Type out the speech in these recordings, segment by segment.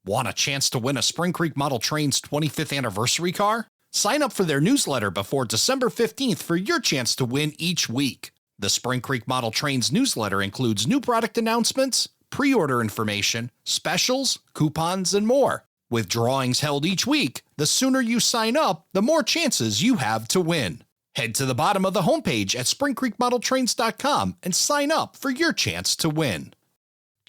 Want a chance to win a Spring Creek Model Trains 25th anniversary car? Sign up for their newsletter before December 15th for your chance to win each week. The Spring Creek Model Trains newsletter includes new product announcements, pre-order information, specials, coupons, and more. With drawings held each week, the sooner you sign up, the more chances you have to win. Head to the bottom of the homepage at springcreekmodeltrains.com and sign up for your chance to win.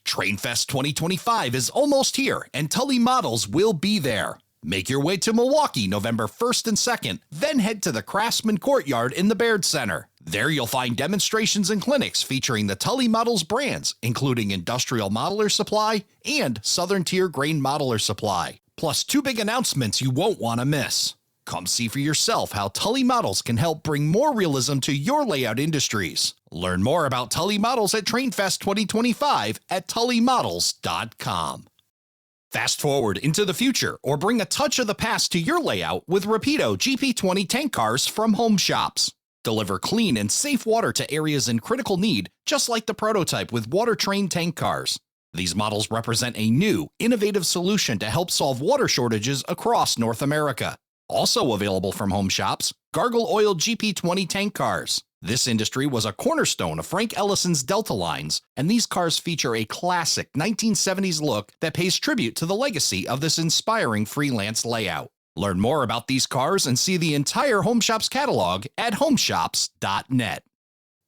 TrainFest 2025 is almost here, and Tully Models will be there. Make your way to Milwaukee November 1st and 2nd, then head to the Craftsman Courtyard in the Baird Center. There you'll find demonstrations and clinics featuring the Tully Models brands, including Industrial Modeler Supply and Southern Tier Grain Modeler Supply, plus two big announcements you won't want to miss. Come see for yourself how Tully Models can help bring more realism to your layout industries. Learn more about Tully Models at TrainFest 2025 at tullymodels.com. Fast forward into the future or bring a touch of the past to your layout with Rapido GP20 tank cars from Home Shops. Deliver clean and safe water to areas in critical need, just like the prototype with water-trained tank cars. These models represent a new, innovative solution to help solve water shortages across North America. Also available from Home Shops, Gargle Oil GP20 tank cars. This industry was a cornerstone of Frank Ellison's Delta lines, and these cars feature a classic 1970s look that pays tribute to the legacy of this inspiring freelance layout. Learn more about these cars and see the entire Home Shops catalog at homeshops.net.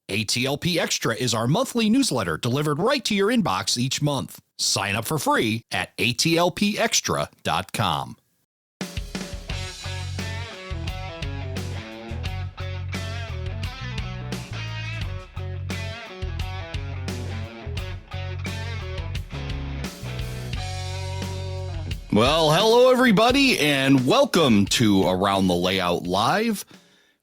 ATLP Extra is our monthly newsletter delivered right to your inbox each month. Sign up for free at atlpextra.com. Well, hello, everybody, and welcome to Around the Layout Live,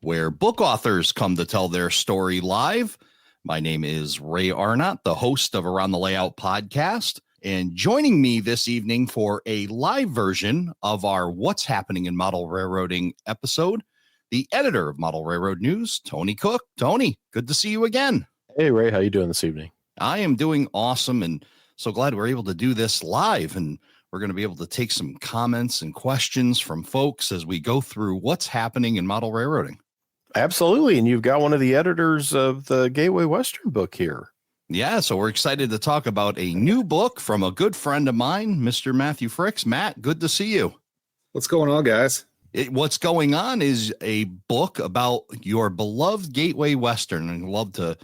where book authors come to tell their story live. My name is Ray Arnott, the host of Around the Layout podcast, and joining me this evening for a live version of our What's Happening in Model Railroading episode, the editor of Model Railroad News, Tony Cook. Tony, good to see you again. Hey, Ray, how you doing this evening? I am doing awesome, and so glad we're able to do this live, and we're going to be able to take some comments and questions from folks as we go through what's happening in model railroading. Absolutely. And you've got one of the editors of the Gateway Western book here. Yeah, so we're excited to talk about a new book from a good friend of mine, Mr. Matthew Freix. Matt, good to see you. What's going on, guys? What's going on is a book about your beloved Gateway Western, and I'd love to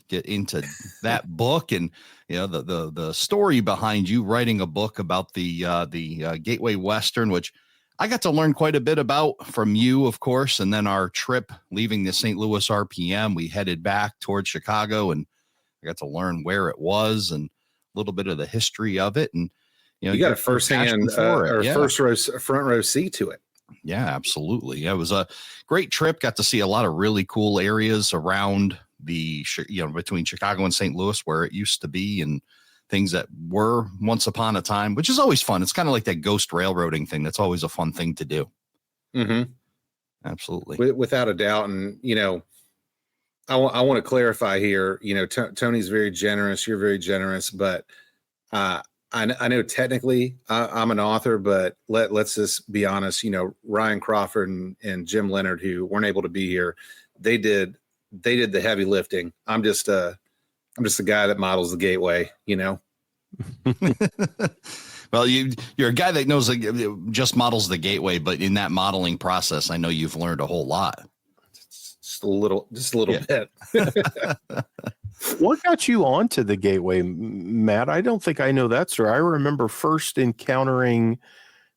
get into that book and the story behind you writing a book about the Gateway Western, which I got to learn quite a bit about from you, of course. And then our trip leaving the St. Louis RPM, we headed back towards Chicago, and I got to learn where it was and a little bit of the history of it. And you got a first-hand first row, front row seat to it. Yeah, absolutely. Yeah, it was a great trip. Got to see a lot of really cool areas around between Chicago and St. Louis, where it used to be, and things that were once upon a time, which is always fun. It's kind of like that ghost railroading thing. That's always a fun thing to do. Mm-hmm. Absolutely. Without a doubt. And, I want to clarify here, Tony's very generous. You're very generous, but I know technically I'm an author, but let's just be honest. Ryan Crawford and Jim Leonard, who weren't able to be here, they did the heavy lifting. I'm just a guy that models the Gateway, Well, you're a guy that knows just models the Gateway, but in that modeling process, I know you've learned a whole lot. Just a little bit. What got you onto the Gateway, Matt? I don't think I know that story. I remember first encountering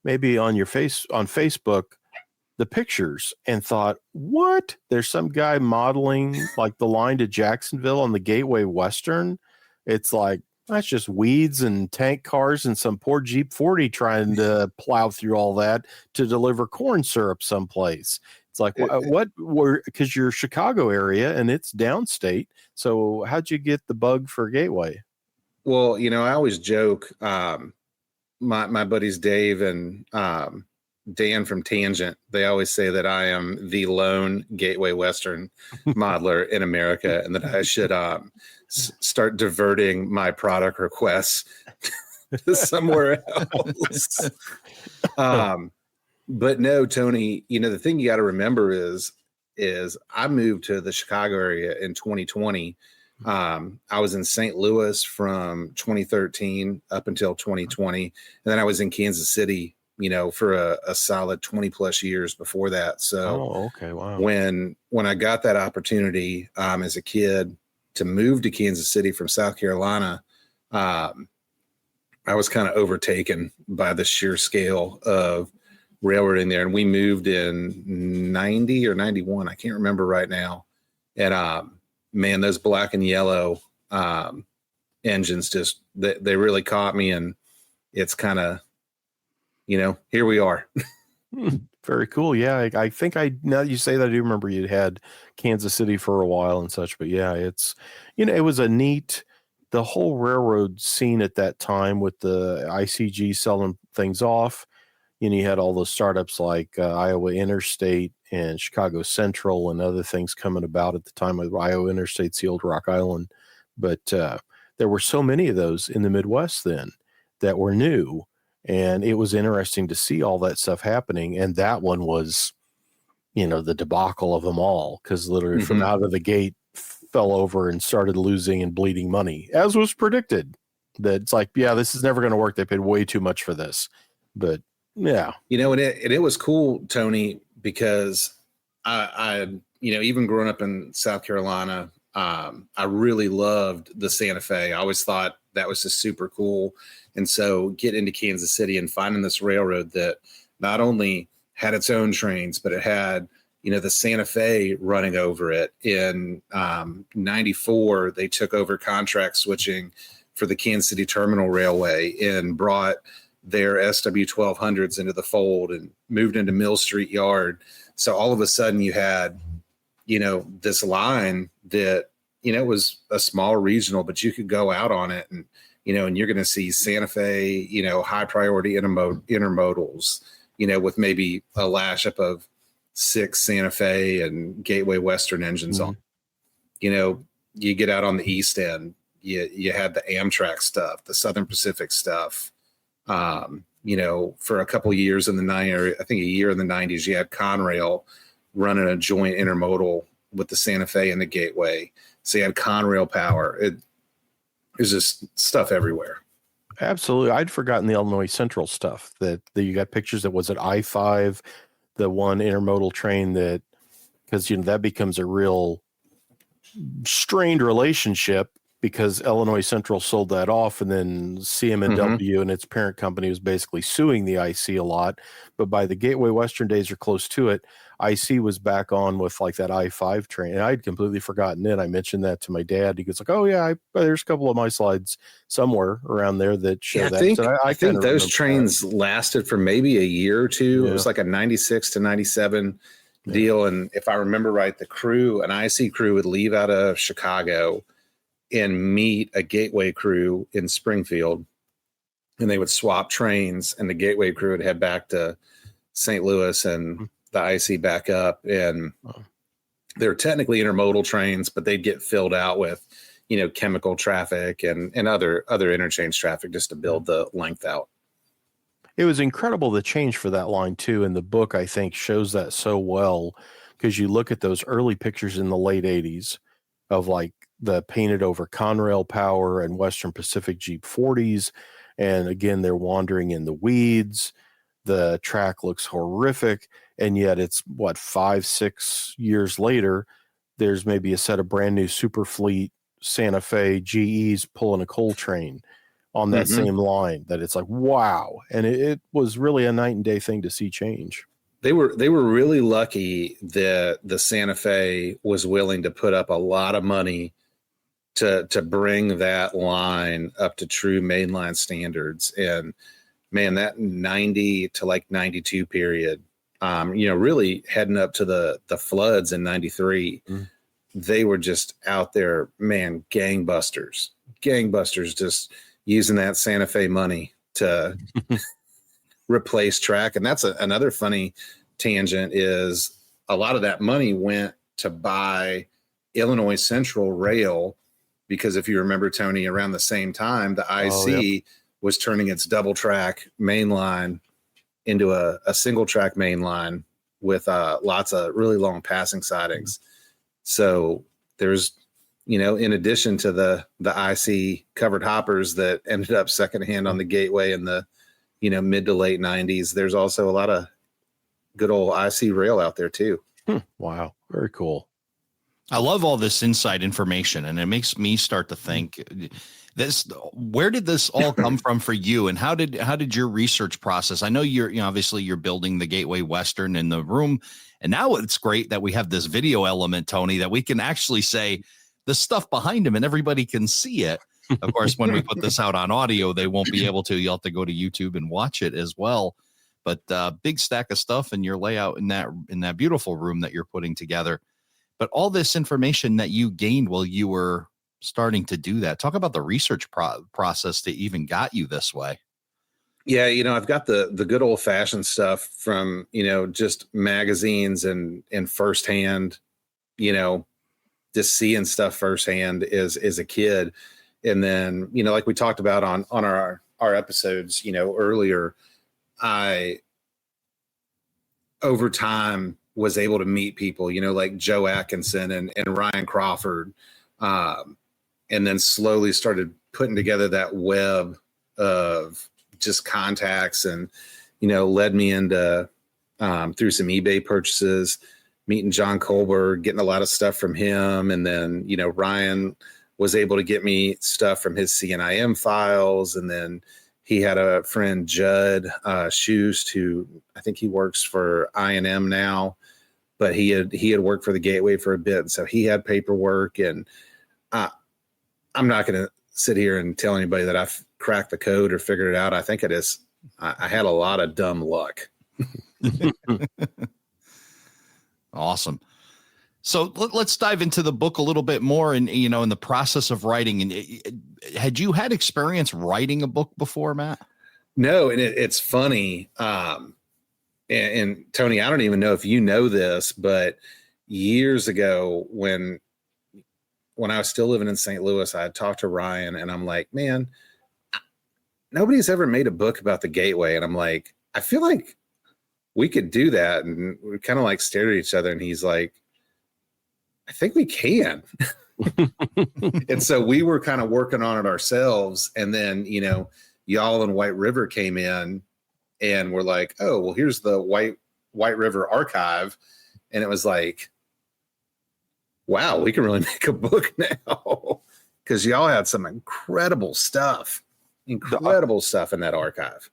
maybe on Facebook the pictures and thought, what? There's some guy modeling like the line to Jacksonville on the Gateway Western. It's like, that's just weeds and tank cars and some poor Jeep 40 trying to plow through all that to deliver corn syrup someplace. It's like, because you're Chicago area and it's downstate. So how'd you get the bug for Gateway? Well, I always joke, my buddies Dave and Dan from Tangent, they always say that I am the lone Gateway Western modeler in America, and that I should start diverting my product requests somewhere else. But no, Tony, the thing you got to remember is I moved to the Chicago area in 2020. I was in St. Louis from 2013 up until 2020. And then I was in Kansas City, for a solid 20 plus years before that. So okay. Wow. When I got that opportunity as a kid to move to Kansas City from South Carolina, I was kind of overtaken by the sheer scale of railroading there. And we moved in 90 or 91. I can't remember right now. And man, those black and yellow engines just, they really caught me. And it's kind of, here we are. Very cool. Yeah. I think now that you say that, I do remember you had Kansas City for a while and such, but yeah, it's, it was a neat, the whole railroad scene at that time with the ICG selling things off. You had all those startups like Iowa Interstate and Chicago Central and other things coming about at the time of Iowa Interstate's the old Rock Island. But there were so many of those in the Midwest then that were new. And it was interesting to see all that stuff happening. And that one was, the debacle of them all, because literally from out of the gate fell over and started losing and bleeding money, as was predicted. That it's like, yeah, this is never going to work. They paid way too much for this. But yeah. And it was cool, Tony, because I even growing up in South Carolina, I really loved the Santa Fe. I always thought that was just super cool. And so getting into Kansas City and finding this railroad that not only had its own trains, but it had, the Santa Fe running over it. In 94, they took over contract switching for the Kansas City Terminal Railway and brought their SW-1200s into the fold and moved into Mill Street Yard. So all of a sudden you had, this line that, was a small regional, but you could go out on it and, and you're going to see Santa Fe, high priority intermodals, with maybe a lash up of 6 Santa Fe and Gateway Western engines on. You get out on the East End, you had the Amtrak stuff, the Southern Pacific stuff. For a couple of years in I think a year in the 90s, you had Conrail running a joint intermodal with the Santa Fe and the Gateway. So you had Conrail power. There's just stuff everywhere. Absolutely. I'd forgotten the Illinois Central stuff that you got pictures that was at I-5, the one intermodal train that, because, that becomes a real strained relationship because Illinois Central sold that off, and then CM&W and its parent company was basically suing the IC a lot. But by the Gateway Western days or close to it, IC was back on with like that I-5 train. And I'd completely forgotten it. I mentioned that to my dad. He goes like, oh yeah, there's a couple of my slides somewhere around there that show that. I think those trains lasted for maybe a year or two. Yeah. It was like a 96 to 97 deal. And if I remember right, an IC crew would leave out of Chicago and meet a Gateway crew in Springfield, and they would swap trains, and the Gateway crew would head back to St. Louis and the IC back up. And they're technically intermodal trains, but they'd get filled out with, chemical traffic and other interchange traffic just to build the length out. It was incredible, the change for that line too. And the book, I think, shows that so well, because you look at those early pictures in the late 80s of like the painted over Conrail power and Western Pacific Jeep 40s. And again, they're wandering in the weeds. The track looks horrific. And yet it's 5-6 years later, there's maybe a set of brand new Superfleet Santa Fe GEs pulling a coal train on that same line, that it's like, wow. And it was really a night and day thing to see change. They were really lucky that the Santa Fe was willing to put up a lot of money to bring that line up to true mainline standards. And man, that 90 to like 92 period, really heading up to the floods in 93, they were just out there, man, gangbusters, just using that Santa Fe money to replace track. And that's another funny tangent, is a lot of that money went to buy Illinois Central Rail, because if you remember, Tony, around the same time, the IC was turning its double track main line into a single track main line with lots of really long passing sidings. So there's, in addition to the IC covered hoppers that ended up secondhand on the Gateway in the, mid to late 90s, there's also a lot of good old IC rail out there too. Wow. Very cool. I love all this inside information, and it makes me start to think where did this all come from for you, and how did your research process? I know obviously you're building the Gateway Western in the room, and now it's great that we have this video element, Tony, that we can actually say the stuff behind him and everybody can see it. Of course, when we put this out on audio, they won't be able to. You'll have to go to YouTube and watch it as well. But big stack of stuff in your layout in that beautiful room that you're putting together. But all this information that you gained while you were starting to do that, talk about the research process that even got you this way. Yeah, I've got the good old fashioned stuff from, just magazines and firsthand, just seeing stuff firsthand as a kid. And then, like we talked about on our episodes, earlier, I, over time, was able to meet people, like Joe Atkinson and Ryan Crawford, and then slowly started putting together that web of just contacts, and, led me into, through some eBay purchases, meeting John Colbert, getting a lot of stuff from him. And then, Ryan was able to get me stuff from his CNIM files. And then he had a friend, Judd Schust, who I think he works for I&M now, but he had worked for the Gateway for a bit. And so he had paperwork, and I'm not going to sit here and tell anybody that I've cracked the code or figured it out. I think I had a lot of dumb luck. Awesome. So let's dive into the book a little bit more, and in the process of writing. And had you had experience writing a book before, Matt? No, and it's funny. And Tony, I don't even know if you know this, but years ago when I was still living in St. Louis, I had talked to Ryan, and I'm like, man, nobody's ever made a book about the Gateway. And I'm like, I feel like we could do that. And we kind of like stared at each other, and he's like, I think we can. And so we were kind of working on it ourselves. And then, y'all and White River came in, and we're like, oh, well, here's the White River archive. And it was like, wow, we can really make a book now, because y'all had some incredible stuff in that archive.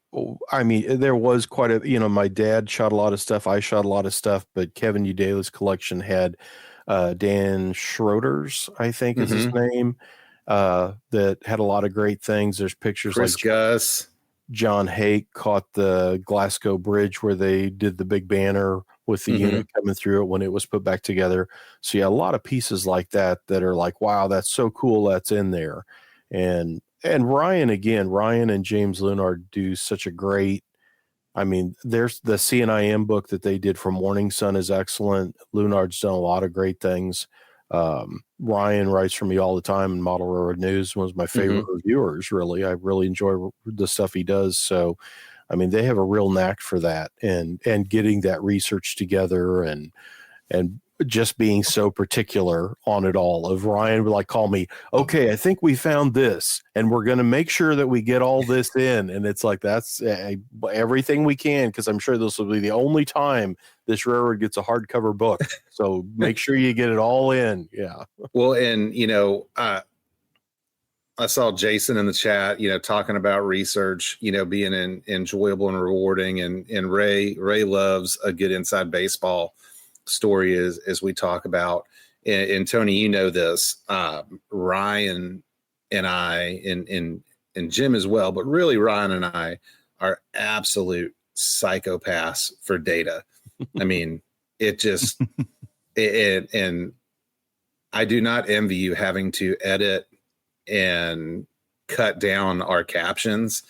I mean, there was quite my dad shot a lot of stuff. I shot a lot of stuff, but Kevin Udela's collection had Dan Schroeder's, I think is his name, that had a lot of great things. There's pictures Chris like Gus. John Hake caught the Glasgow Bridge where they did the big banner with the unit coming through it when it was put back together. So yeah, a lot of pieces like that are like, wow, that's so cool that's in there. And Ryan and James Lunard do such a great, I mean, there's the CNIM book that they did from Morning Sun is excellent. Lunard's done a lot of great things. Ryan writes for me all the time in Model Railroad News, one of my favorite reviewers, really. I really enjoy the stuff he does. So, I mean, they have a real knack for that, and getting that research together, and just being so particular on it all. Of Ryan would like call me, okay, I think we found this, and we're going to make sure that we get all this in. And it's like, that's everything we can, because I'm sure this will be the only time this railroad gets a hardcover book. So make sure you get it all in. Yeah. Well, and, I saw Jason in the chat, talking about research, being enjoyable and rewarding. And Ray loves a good inside baseball story as we talk about. And Tony, this, Ryan and I, and Jim as well, but really Ryan and I are absolute psychopaths for data. I mean, it just, and I do not envy you having to edit and cut down our captions,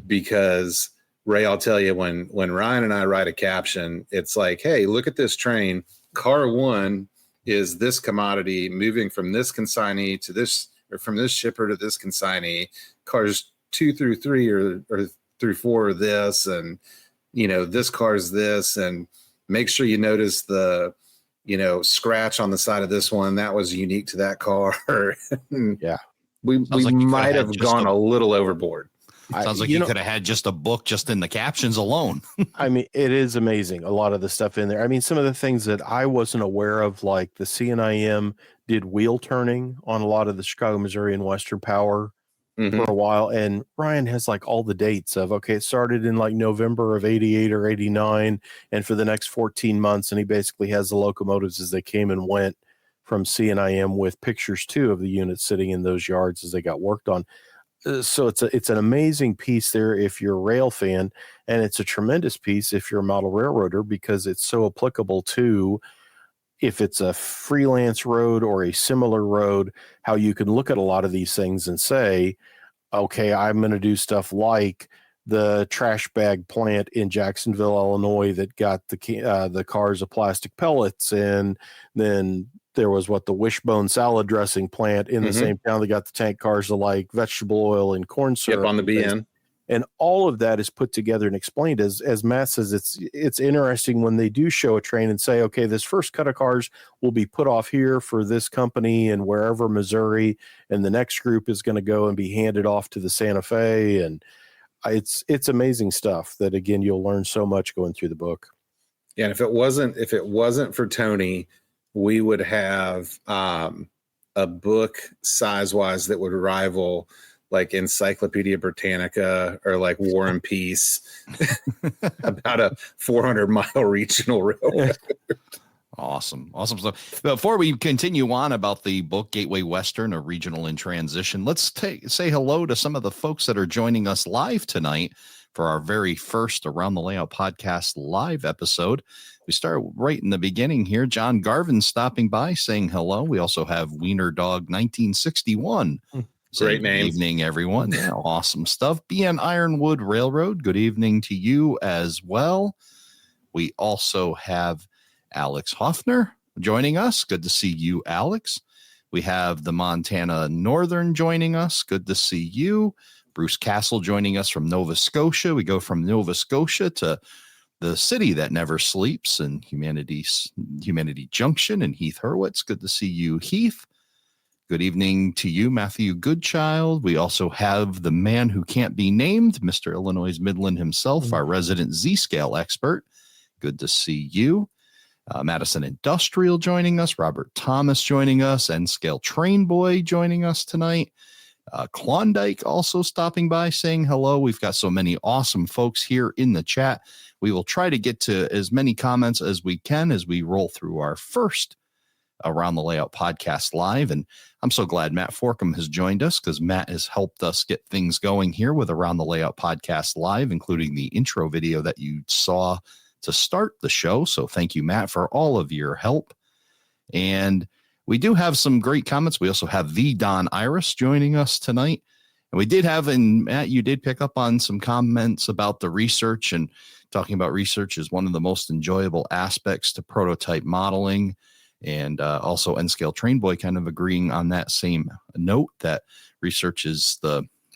because Ray, I'll tell you, when Ryan and I write a caption, it's like, hey, look at this train. Car 1 is this commodity moving from this consignee to this, or from this shipper to this consignee. Cars 2 through 3 or through 4 are this, and this car's this, and make sure you notice the scratch on the side of this one that was unique to that car. Yeah, we like might have gone a little overboard. Sounds like you could have had just a book just in the captions alone. I mean, it is amazing. A lot of the stuff in there. I mean, some of the things that I wasn't aware of, like the CNIM did wheel turning on a lot of the Chicago, Missouri, and Western Power for a while. And Ryan has like all the dates of, okay, it started in like November of 88 or 89. And for the next 14 months, and he basically has the locomotives as they came and went from CNIM with pictures too of the units sitting in those yards as they got worked on. So it's an amazing piece there if you're a rail fan, and it's a tremendous piece if you're a model railroader, because it's so applicable to if it's a freelance road or a similar road, how you can look at a lot of these things and say, okay, I'm going to do stuff like the trash bag plant in Jacksonville, Illinois, that got the cars of plastic pellets, and then there was the wishbone salad dressing plant in the same town that got the tank cars of like vegetable oil and corn syrup. Yep, on the BN. And all of that is put together and explained. As Matt says, it's interesting when they do show a train and say, okay, this first cut of cars will be put off here for this company and wherever, Missouri, and the next group is going to go and be handed off to the Santa Fe. And it's amazing stuff that, again, you'll learn so much going through the book. Yeah, and if it wasn't for Tony, we would have a book size-wise that would rival like Encyclopedia Britannica or like War and Peace about a 400-mile regional railroad. Awesome stuff. Before we continue on about the book Gateway Western, a Regional in Transition, let's say hello to some of the folks that are joining us live tonight for our very first Around the Layout podcast live episode. We start right in the beginning here. John Garvin stopping by saying hello. We also have Wiener Dog 1961. Great name. Good evening, everyone. Yeah, awesome stuff. BN Ironwood Railroad, good evening to you as well. We also have Alex Hoffner joining us. Good to see you, Alex. We have the Montana Northern joining us. Good to see you. Bruce Castle joining us from Nova Scotia. We go from Nova Scotia to the city that never sleeps and Humanity Junction and Heath Hurwitz. Good to see you, Heath. Good evening to you, Matthew Goodchild. We also have the man who can't be named, Mr. Illinois Midland himself, our resident Z-Scale expert. Good to see you. Madison Industrial joining us, Robert Thomas joining us, and Scale Train Boy joining us tonight. Klondike also stopping by saying hello. We've got so many awesome folks here in the chat. We will try to get to as many comments as we can as we roll through our first Around the Layout podcast live. And I'm so glad Matt Forkham has joined us, because Matt has helped us get things going here with Around the Layout podcast live, including the intro video that you saw to start the show. So thank you, Matt, for all of your help. And we do have some great comments. We also have the Don Iris joining us tonight. And we did have, and Matt, you did pick up on some comments about the research, and talking about research is one of the most enjoyable aspects to prototype modeling. And also N-Scale Train Boy kind of agreeing on that same note, that research is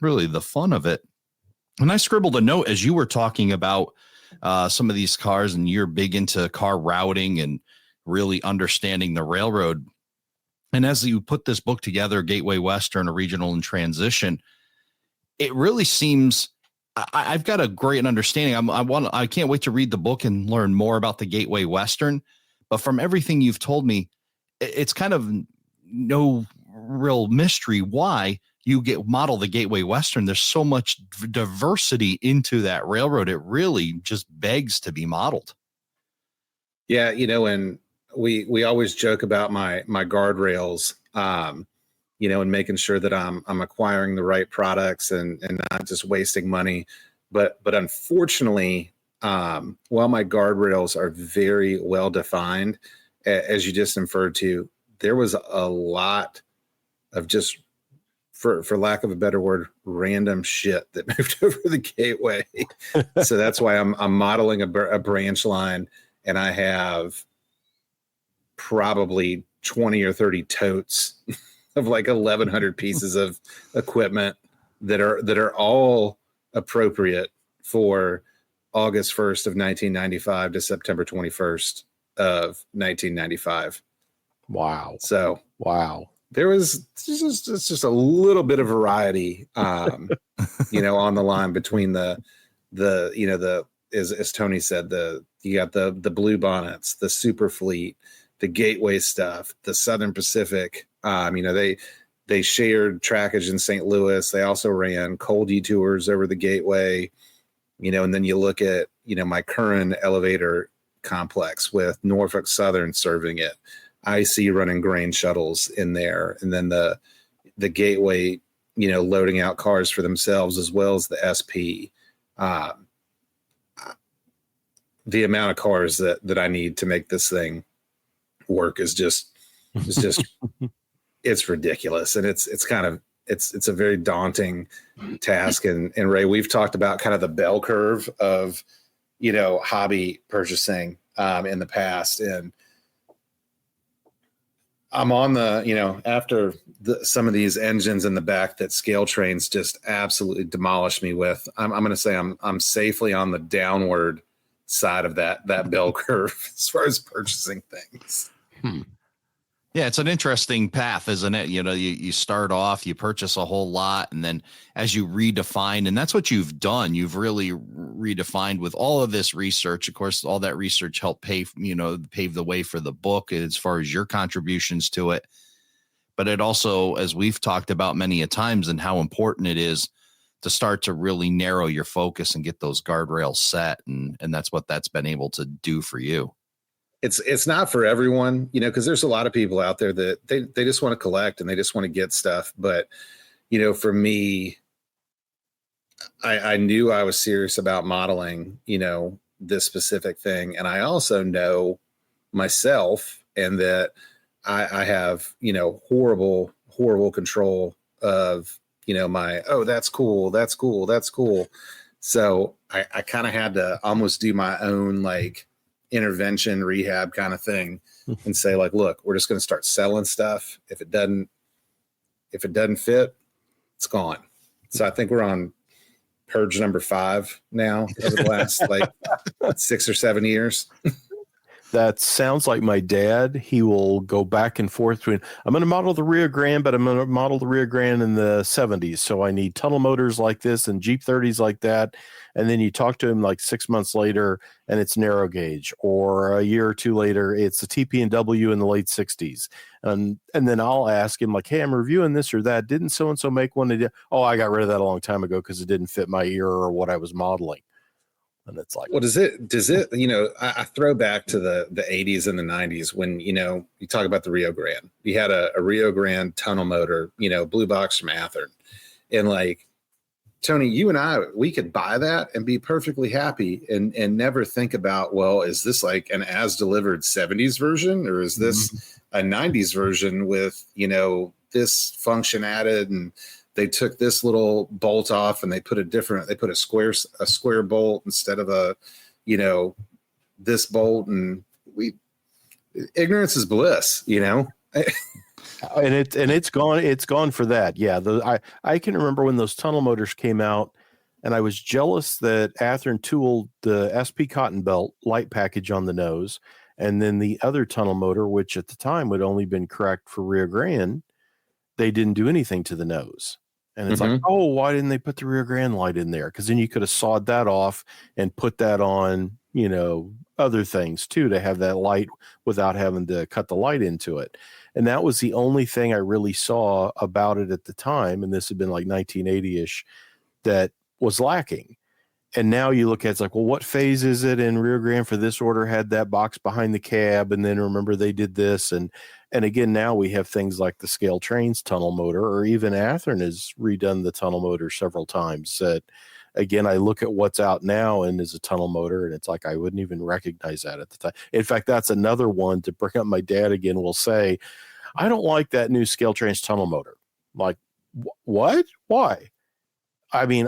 really the fun of it. And I scribbled a note as you were talking about some of these cars, and you're big into car routing and really understanding the railroad. And as you put this book together, Gateway Western, a Regional in Transition, it really seems I've got a great understanding. I can't wait to read the book and learn more about the Gateway Western. But from everything you've told me, it's kind of no real mystery why you model the Gateway Western. There's so much diversity into that railroad. It really just begs to be modeled. Yeah, and we always joke about my guardrails, and making sure that I'm acquiring the right products and not just wasting money. But unfortunately, while my guardrails are very well defined, as you just inferred to, there was a lot of just, for lack of a better word, random shit that moved over the Gateway. So that's why I'm modeling a branch line, and I have probably 20 or 30 totes of like 1,100 pieces of equipment that are all appropriate for August 1st of 1995 to September 21st of 1995. Wow. So wow. There was just a little bit of variety, on the line between as Tony said, you got the blue bonnets, the super fleet, the gateway stuff, the Southern Pacific. They shared trackage in St. Louis. They also ran coal detours over the gateway, and then you look at, my current elevator complex with Norfolk Southern serving it. IC running grain shuttles in there, and then the gateway, loading out cars for themselves, as well as the SP. The amount of cars that I need to make this thing work is just it's ridiculous, and it's a very daunting task. And Ray, we've talked about kind of the bell curve of hobby purchasing in the past, and I'm on after some of these engines in the back that ScaleTrains just absolutely demolished me with. I'm going to say I'm safely on the downward side of that bell curve as far as purchasing things. Yeah, it's an interesting path, isn't it? You start off, you purchase a whole lot, and then as you redefine, and that's what you've done, you've really redefined with all of this research. Of course, all that research helped pave the way for the book as far as your contributions to it. But it also, as we've talked about many a times, and how important it is to start to really narrow your focus and get those guardrails set. And that's what that's been able to do for you. It's not for everyone, because there's a lot of people out there that they just want to collect and they just want to get stuff. But, for me, I knew I was serious about modeling, this specific thing. And I also know myself, and that I have, horrible control of, my, oh, that's cool. That's cool. That's cool. So I kind of had to almost do my own, intervention rehab kind of thing, and say, look, we're just going to start selling stuff. If it doesn't fit, it's gone. So I think we're on purge number 5 now over the last 6 or 7 years. That sounds like my dad. He will go back and forth between, I'm going to model the Rio Grande, but I'm going to model the Rio Grande in the 70s. So I need tunnel motors like this and Jeep 30s like that. And then you talk to him 6 months later and it's narrow gauge, or a year or two later, it's a TP&W in the late 60s. And then I'll ask him hey, I'm reviewing this or that. Didn't so-and-so make one? Oh, I got rid of that a long time ago because it didn't fit my ear or what I was modeling. And it's well, does it, I throw back to the 80s and the 90s when, you talk about the Rio Grande. You had a Rio Grande tunnel motor, blue box from Athearn. And Tony, you and I, we could buy that and be perfectly happy and never think about, well, is this an as delivered 70s version, or is this a 90s version with, this function added, and they took this little bolt off and they put a square bolt instead of this bolt, and ignorance is bliss, And it's gone for that. Yeah. I can remember when those tunnel motors came out, and I was jealous that Athearn tooled the SP cotton belt light package on the nose. And then the other tunnel motor, which at the time would only been correct for Rio Grande, they didn't do anything to the nose. And it's oh, why didn't they put the Rio Grande light in there? Because then you could have sawed that off and put that on, other things too, to have that light without having to cut the light into it. And that was the only thing I really saw about it at the time. And this had been 1980-ish, that was lacking. And now you look at it's well, what phase is it? And Rio Grande for this order had that box behind the cab. And then remember they did this. And again, now we have things like the ScaleTrains tunnel motor, or even Athearn has redone the tunnel motor several times. That again, I look at what's out now and is a tunnel motor, and it's I wouldn't even recognize that at the time. In fact, that's another one to bring up. My dad again will say, I don't like that new ScaleTrains tunnel motor. What? Why? I mean,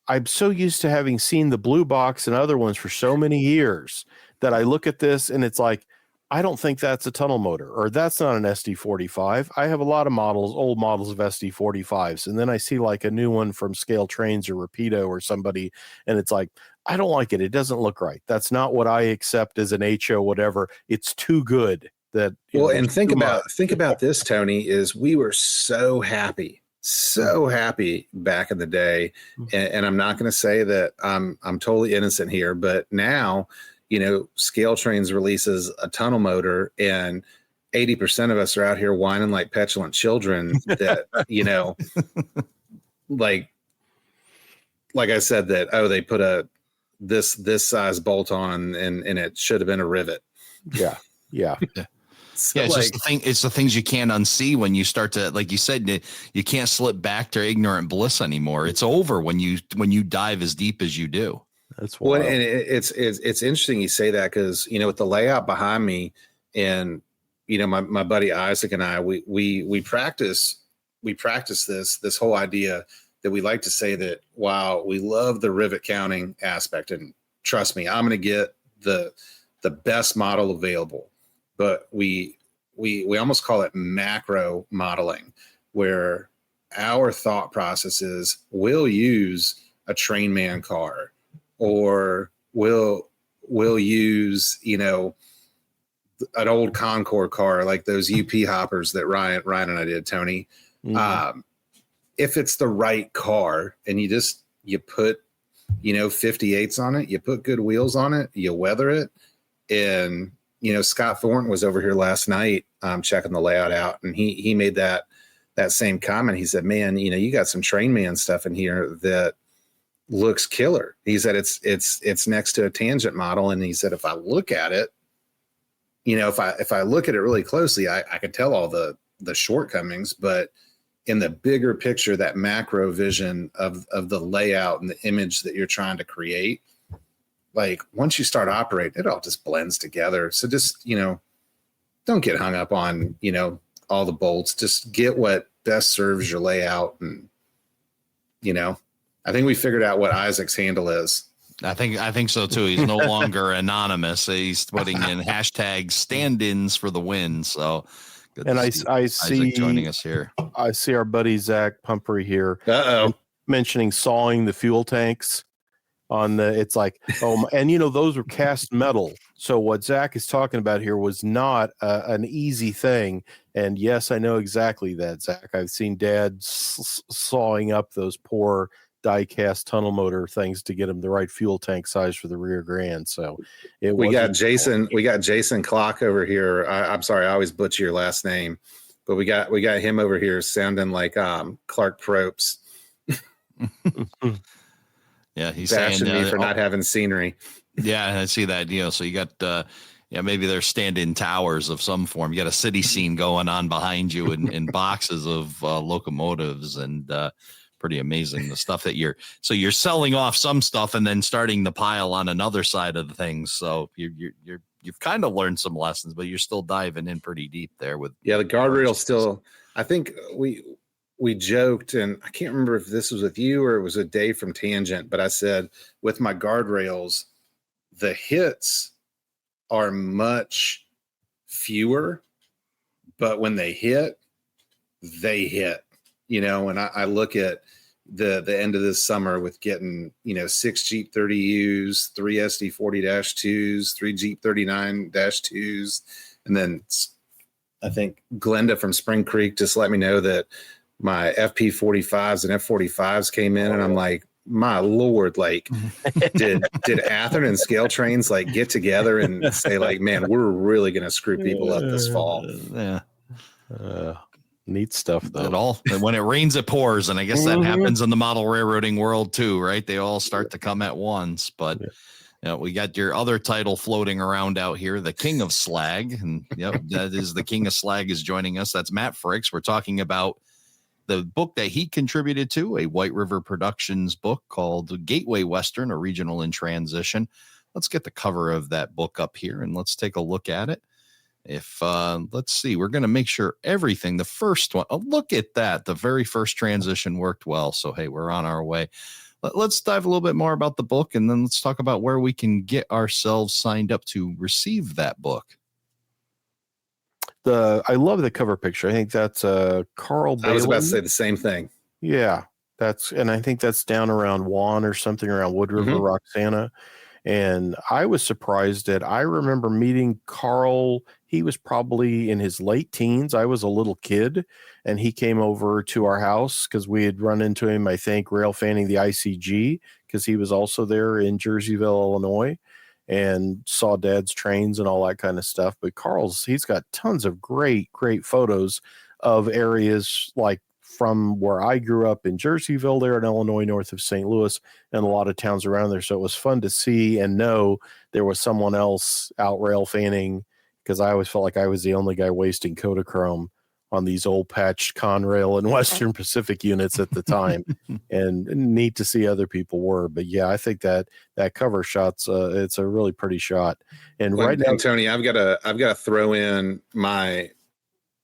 I'm so used to having seen the blue box and other ones for so many years that I look at this and it's I don't think that's a tunnel motor, or that's not an SD45. I have a lot of models, old models of SD45s, and then I see like a new one from ScaleTrains or Rapido or somebody, and it's like, I don't like it. It doesn't look right. That's not what I accept as an HO, whatever. It's too good. That well, and think about this, Tony, is we were so happy back in the day, and I'm not going to say that I'm totally innocent here, but now, ScaleTrains releases a tunnel motor, and 80% of us are out here whining like petulant children that, like I said, that, oh, they put this size bolt on and it should have been a rivet. Yeah. So it's just the thing. It's the things you can't unsee when you start to, like you said, you can't slip back to ignorant bliss anymore. It's over when you dive as deep as you do. That's wild. Well, and it's interesting you say that, because with the layout behind me, and my buddy Isaac and I, we practice this whole idea that we like to say that while we love the rivet counting aspect, and trust me, I'm going to get the best model available, but we almost call it macro modeling, where our thought process is we'll use a train man car, or we'll use, an old Concord car, like those UP hoppers that Ryan and I did, Tony. Mm-hmm. If it's the right car, and you put, 58s on it, you put good wheels on it, you weather it. And, Scott Thornton was over here last night, checking the layout out, and he made that same comment. He said, man, you got some train man stuff in here that looks killer. He said it's next to a tangent model, and he said if I look at it, if I look at it really closely, I can tell all the shortcomings, but in the bigger picture, that macro vision of the layout and the image that you're trying to create, like once you start operating, it all just blends together. So just don't get hung up on all the bolts. Just get what best serves your layout, and I think we figured out what Isaac's handle is. I think so too. He's no longer anonymous. He's putting in hashtag stand-ins for the win. So good. And I see joining us here. I see our buddy Zach Pumphrey here mentioning sawing the fuel tanks on the. It's like, and those were cast metal. So what Zach is talking about here was not an easy thing. And yes, I know exactly that, Zach. I've seen Dad sawing up those poor die-cast tunnel motor things to get them the right fuel tank size for the rear grand. So we got Jason Clock over here. I'm sorry, I always butcher your last name, but we got him over here sounding like Clark Propes. Yeah, he's bashing saying me for not having scenery. Yeah, I see that. So you got maybe they're stand-in towers of some form. You got a city scene going on behind you in boxes of locomotives, and pretty amazing the stuff that you're selling off some stuff and then starting to pile on another side of the things. So you've kind of learned some lessons, but you're still diving in pretty deep there with the guardrail. Still, I think we joked, and I can't remember if this was with you or it was a Dave from Tangent, but I said with my guardrails, the hits are much fewer, but when they hit, and I look at the end of this summer with getting, 6 Jeep 30Us, 3 SD40-2s, 3 Jeep 39-2s. And then I think Glenda from Spring Creek just let me know that my FP45s and F45s came in, and I'm like, my Lord, like did Athearn and ScaleTrains like get together and say like, man, we're really going to screw people up this fall. Yeah. Neat stuff though. When it rains, it pours. And I guess that happens in the model railroading world too, right? They all start to come at once, but we got your other title floating around out here, the King of Slag. And that is the King of Slag is joining us. That's Matt Freix. We're talking about the book that he contributed to, a White River Productions book called Gateway Western, a Regional In Transition. Let's get the cover of that book up here and let's take a look at it. Let's see, we're going to make sure everything, the first one, look at that. The very first transition worked well. So, hey, we're on our way. Let's dive a little bit more about the book, and then let's talk about where we can get ourselves signed up to receive that book. I love the cover picture. I think that's Carl Bailey. I was about to say the same thing. Yeah, and I think that's down around Juan or something around Wood River, Mhm. Roxana. And I was surprised that I remember meeting Carl. He was probably in his late teens. I was a little kid, and he came over to our house because we had run into him, I think, rail fanning the ICG, because he was also there in Jerseyville, Illinois, and saw Dad's trains and all that kind of stuff. But he's got tons of great, great photos of areas like from where I grew up in Jerseyville there in Illinois, north of St. Louis, and a lot of towns around there. So it was fun to see and know there was someone else out rail fanning, because I always felt like I was the only guy wasting Kodachrome on these old patched Conrail and Western Pacific units at the time. And neat to see other people were. But yeah, I think that cover shot's it's a really pretty shot. And right now, Tony, I've got to throw in my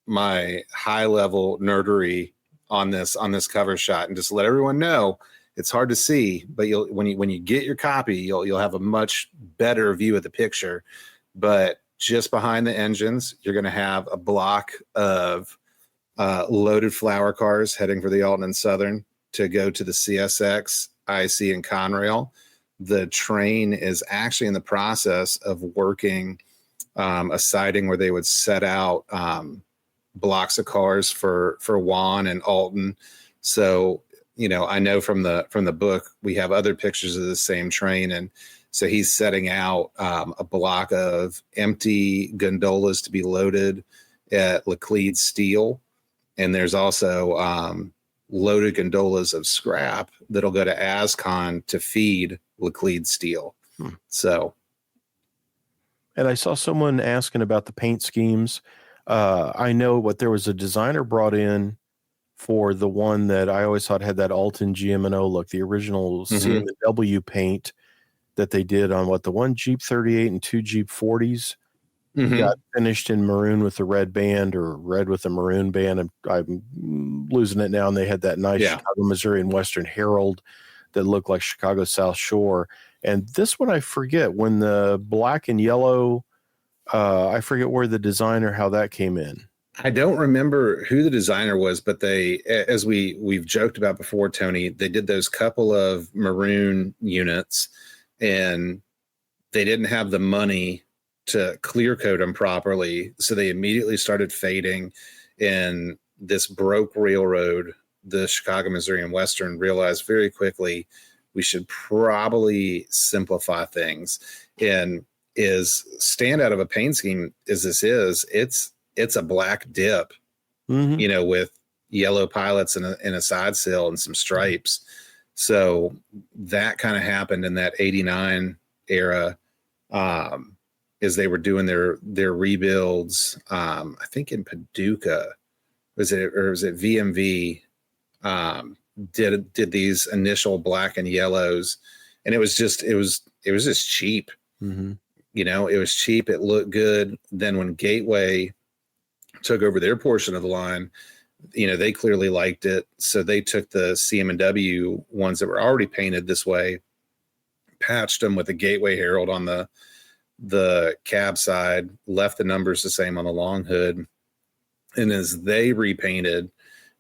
high level nerdery on this cover shot, and just let everyone know it's hard to see, but when you get your copy, you'll have a much better view of the picture. But just behind the engines, you're going to have a block of loaded flower cars heading for the Alton and Southern to go to the CSX, IC, and Conrail. The train is actually in the process of working a siding where they would set out blocks of cars for Juan and Alton. So, I know from the book, we have other pictures of the same train. And so he's setting out a block of empty gondolas to be loaded at Laclede Steel. And there's also loaded gondolas of scrap that'll go to Ascon to feed Laclede Steel. So. And I saw someone asking about the paint schemes. I know what there was a designer brought in for the one that I always thought had that Alton GM&O look, the original CM&W paint that they did on the one Jeep 38 and two Jeep 40s got finished in maroon with the red band, or red with the maroon band. I'm losing it now. And they had that nice Chicago, Missouri and Western Herald that looked like Chicago South Shore. And this one, I forget, when the black and yellow, I forget where the designer, how that came in. I don't remember who the designer was, but they, as we've joked about before, Tony, they did those couple of maroon units, and they didn't have the money to clear coat them properly. So they immediately started fading, and this broke railroad, the Chicago, Missouri and Western, realized very quickly we should probably simplify things. And is stand out of a paint scheme as this is, it's a black dip, with yellow pilots and a side sail and some stripes. So that kind of happened in that 89 era, as they were doing their rebuilds. I think in Paducah, was it VMV, did these initial black and yellows, and it was just cheap. It was cheap. It looked good. Then when Gateway took over their portion of the line, they clearly liked it. So they took the CM&W ones that were already painted this way, patched them with a Gateway Herald on the cab side, left the numbers the same on the long hood. And as they repainted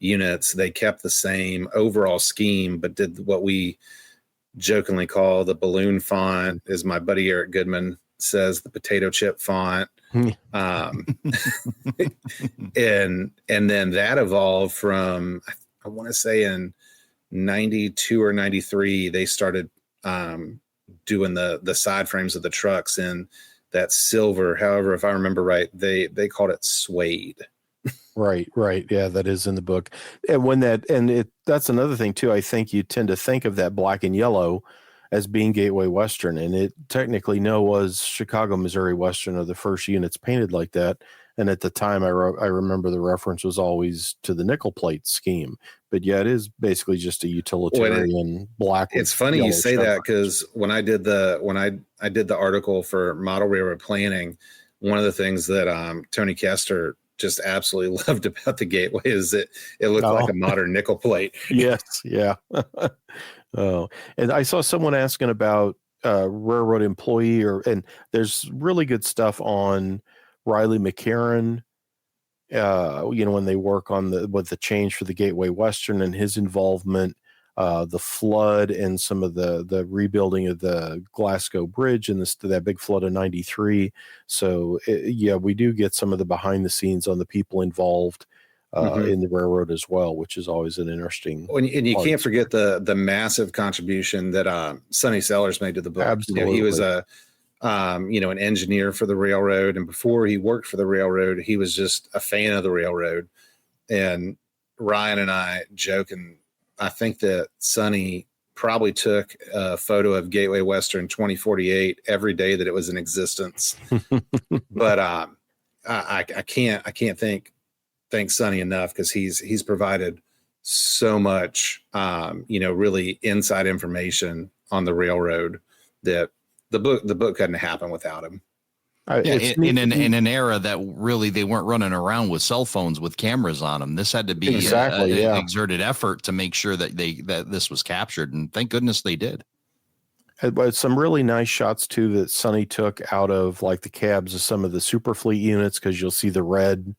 units, they kept the same overall scheme, but did what we jokingly call the balloon font, as my buddy Eric Goodman says, the potato chip font. And then that evolved from, I want to say in 92 or 93, they started doing the side frames of the trucks in that silver. However, if I remember right, they called it suede. Right. Yeah, that is in the book. And that's another thing too. I think you tend to think of that black and yellow as being Gateway Western, and it technically was Chicago, Missouri Western are the first units painted like that. And at the time, I remember the reference was always to the nickel plate scheme. But yeah, it is basically just a utilitarian black. It's funny you say that, because when I did the article for Model Railroad Planning, one of the things that Tony Kester just absolutely loved about the Gateway is that it looked like a modern nickel plate. Yes, yeah. Oh, and I saw someone asking about railroad employee, and there's really good stuff on Riley McCarran when they work on with the change for the Gateway Western and his involvement, the flood and some of the rebuilding of the Glasgow Bridge and that big flood of 93. So we do get some of the behind the scenes on the people involved in the railroad as well, which is always an interesting. And you can't forget the massive contribution that Sonny Sellers made to the book. Absolutely. He was an engineer for the railroad, and before he worked for the railroad, he was just a fan of the railroad. And Ryan and I joke, and I think that Sonny probably took a photo of Gateway Western 2048 every day that it was in existence. But I can't thank Sonny enough, because he's provided so much really inside information on the railroad that the book couldn't happen without him. In an era that really they weren't running around with cell phones with cameras on them. This had to be an exerted effort to make sure that this was captured, and thank goodness they did. But some really nice shots too that Sonny took out of like the cabs of some of the Superfleet units, because you'll see the red,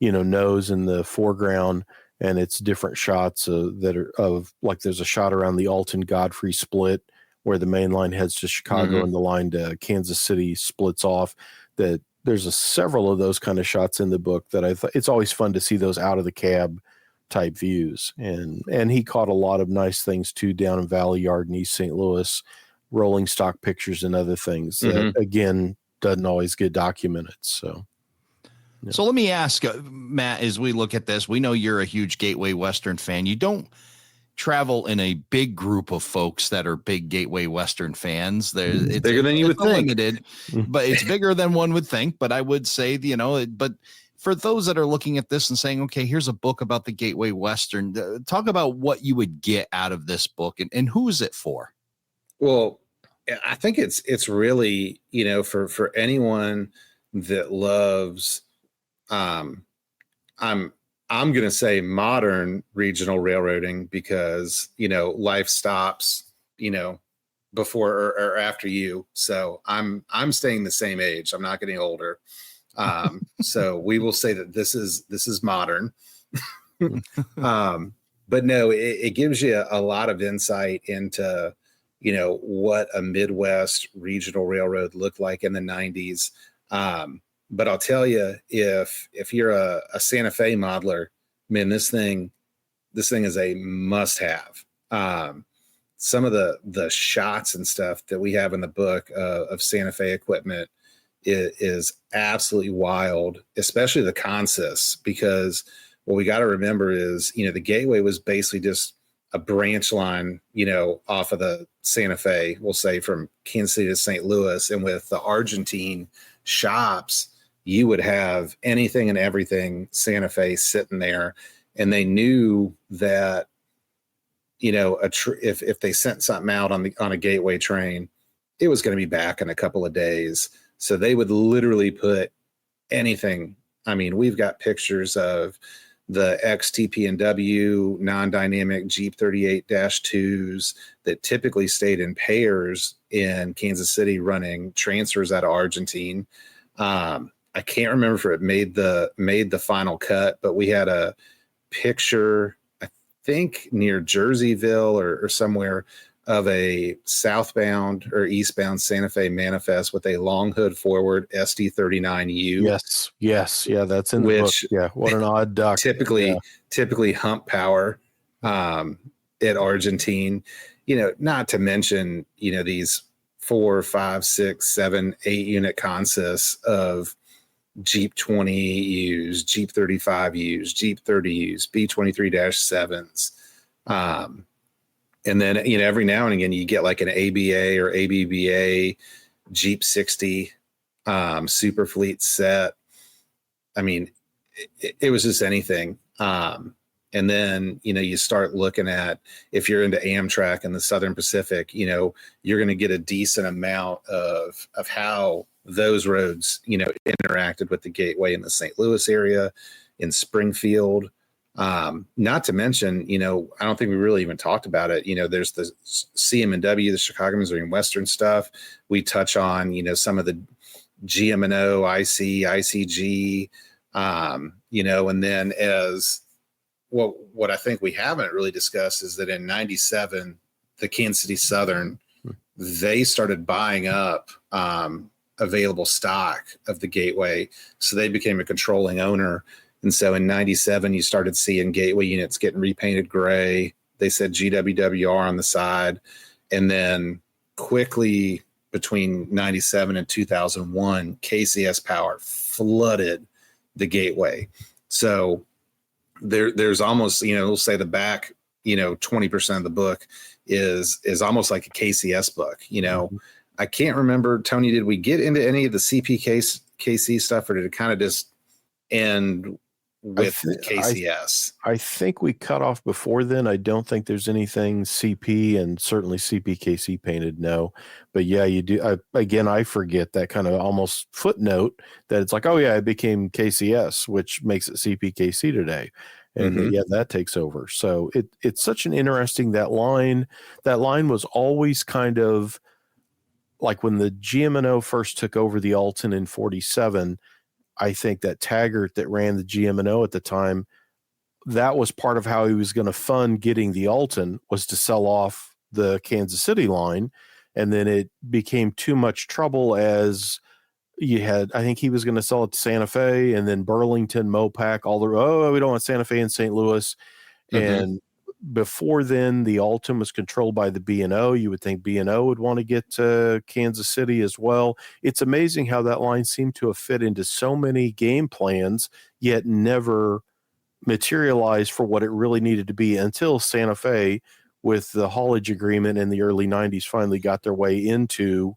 nose in the foreground, and it's different shots that are of like there's a shot around the Alton Godfrey split where the main line heads to Chicago and the line to Kansas City splits off. That there's several of those kind of shots in the book that it's always fun to see those out of the cab type views. And he caught a lot of nice things too down in Valley Yard in East St. Louis, rolling stock pictures and other things that again doesn't always get documented. So let me ask Matt, as we look at this, we know you're a huge Gateway Western fan. You don't travel in a big group of folks that are big Gateway Western fans. It's bigger than you would think. Limited, but it's bigger than one would think. But I would say, but for those that are looking at this and saying, okay, here's a book about the Gateway Western, talk about what you would get out of this book and who is it for? Well, I think it's really, for anyone that loves, I'm going to say modern regional railroading, because, life stops, before or after you. So I'm staying the same age. I'm not getting older. So we will say that this is modern. But no, it gives you a lot of insight into, what a Midwest regional railroad looked like in the 90s. But I'll tell you, if you're a Santa Fe modeler, man, this thing is a must-have. Some of the shots and stuff that we have in the book of Santa Fe equipment is absolutely wild, especially the consists, because what we got to remember is, the Gateway was basically just a branch line, off of the Santa Fe, we'll say from Kansas City to St. Louis. And with the Argentine shops, you would have anything and everything Santa Fe sitting there. And they knew that, if they sent something out on a Gateway train, it was going to be back in a couple of days. So they would literally put anything. I mean, we've got pictures of the XTP&W non-dynamic Jeep 38-2s that typically stayed in pairs in Kansas City running transfers out of Argentine. I can't remember if it made the final cut, but we had a picture, I think near Jerseyville or somewhere, of a southbound or eastbound Santa Fe manifest with a long hood forward SD39U. Yes. Yeah, that's in the book. Yeah, what an odd duck. Typically hump power at Argentine. Not to mention, these 4, 5, 6, 7, 8 unit consists of Jeep 20Us, Jeep 35Us, Jeep 30Us, B23-7s. And then, every now and again, you get like an ABA or ABBA Jeep 60 Superfleet set. I mean, it was just anything. And then, you start looking at, if you're into Amtrak and the Southern Pacific, you're going to get a decent amount of how those roads, interacted with the Gateway in the St. Louis area, in Springfield. Not to mention, I don't think we really even talked about it. There's the CM&W, the Chicago, Missouri and Western stuff. We touch on, some of the GM&O, IC, ICG, And then as what I think we haven't really discussed is that in 97, the Kansas City Southern, they started buying up available stock of the Gateway. So they became a controlling owner. And so in 97, you started seeing Gateway units getting repainted gray. They said GWWR on the side. And then quickly between 97 and 2001, KCS Power flooded the Gateway. So there's almost, we'll say the back, 20% of the book is almost like a KCS book. I can't remember, Tony, did we get into any of the KC stuff, or did it kind of just end with KCS? I think we cut off before then. I don't think there's anything CP, and certainly CPKC painted, no. But yeah, you do. I forget that kind of almost footnote that it's like, oh yeah, it became KCS, which makes it CPKC today. And yeah, that takes over. So it's such an interesting, that line was always kind of like when the GM&O first took over the Alton in 47, I think that Taggart that ran the GM&O at the time, that was part of how he was going to fund getting the Alton, was to sell off the Kansas City line. And then it became too much trouble as you had, I think he was going to sell it to Santa Fe, and then Burlington, Mopac, we don't want Santa Fe and St. Louis. And before then, the Alton was controlled by the B&O. You would think B&O would want to get to Kansas City as well. It's amazing how that line seemed to have fit into so many game plans, yet never materialized for what it really needed to be until Santa Fe, with the haulage agreement in the early 90s, finally got their way into,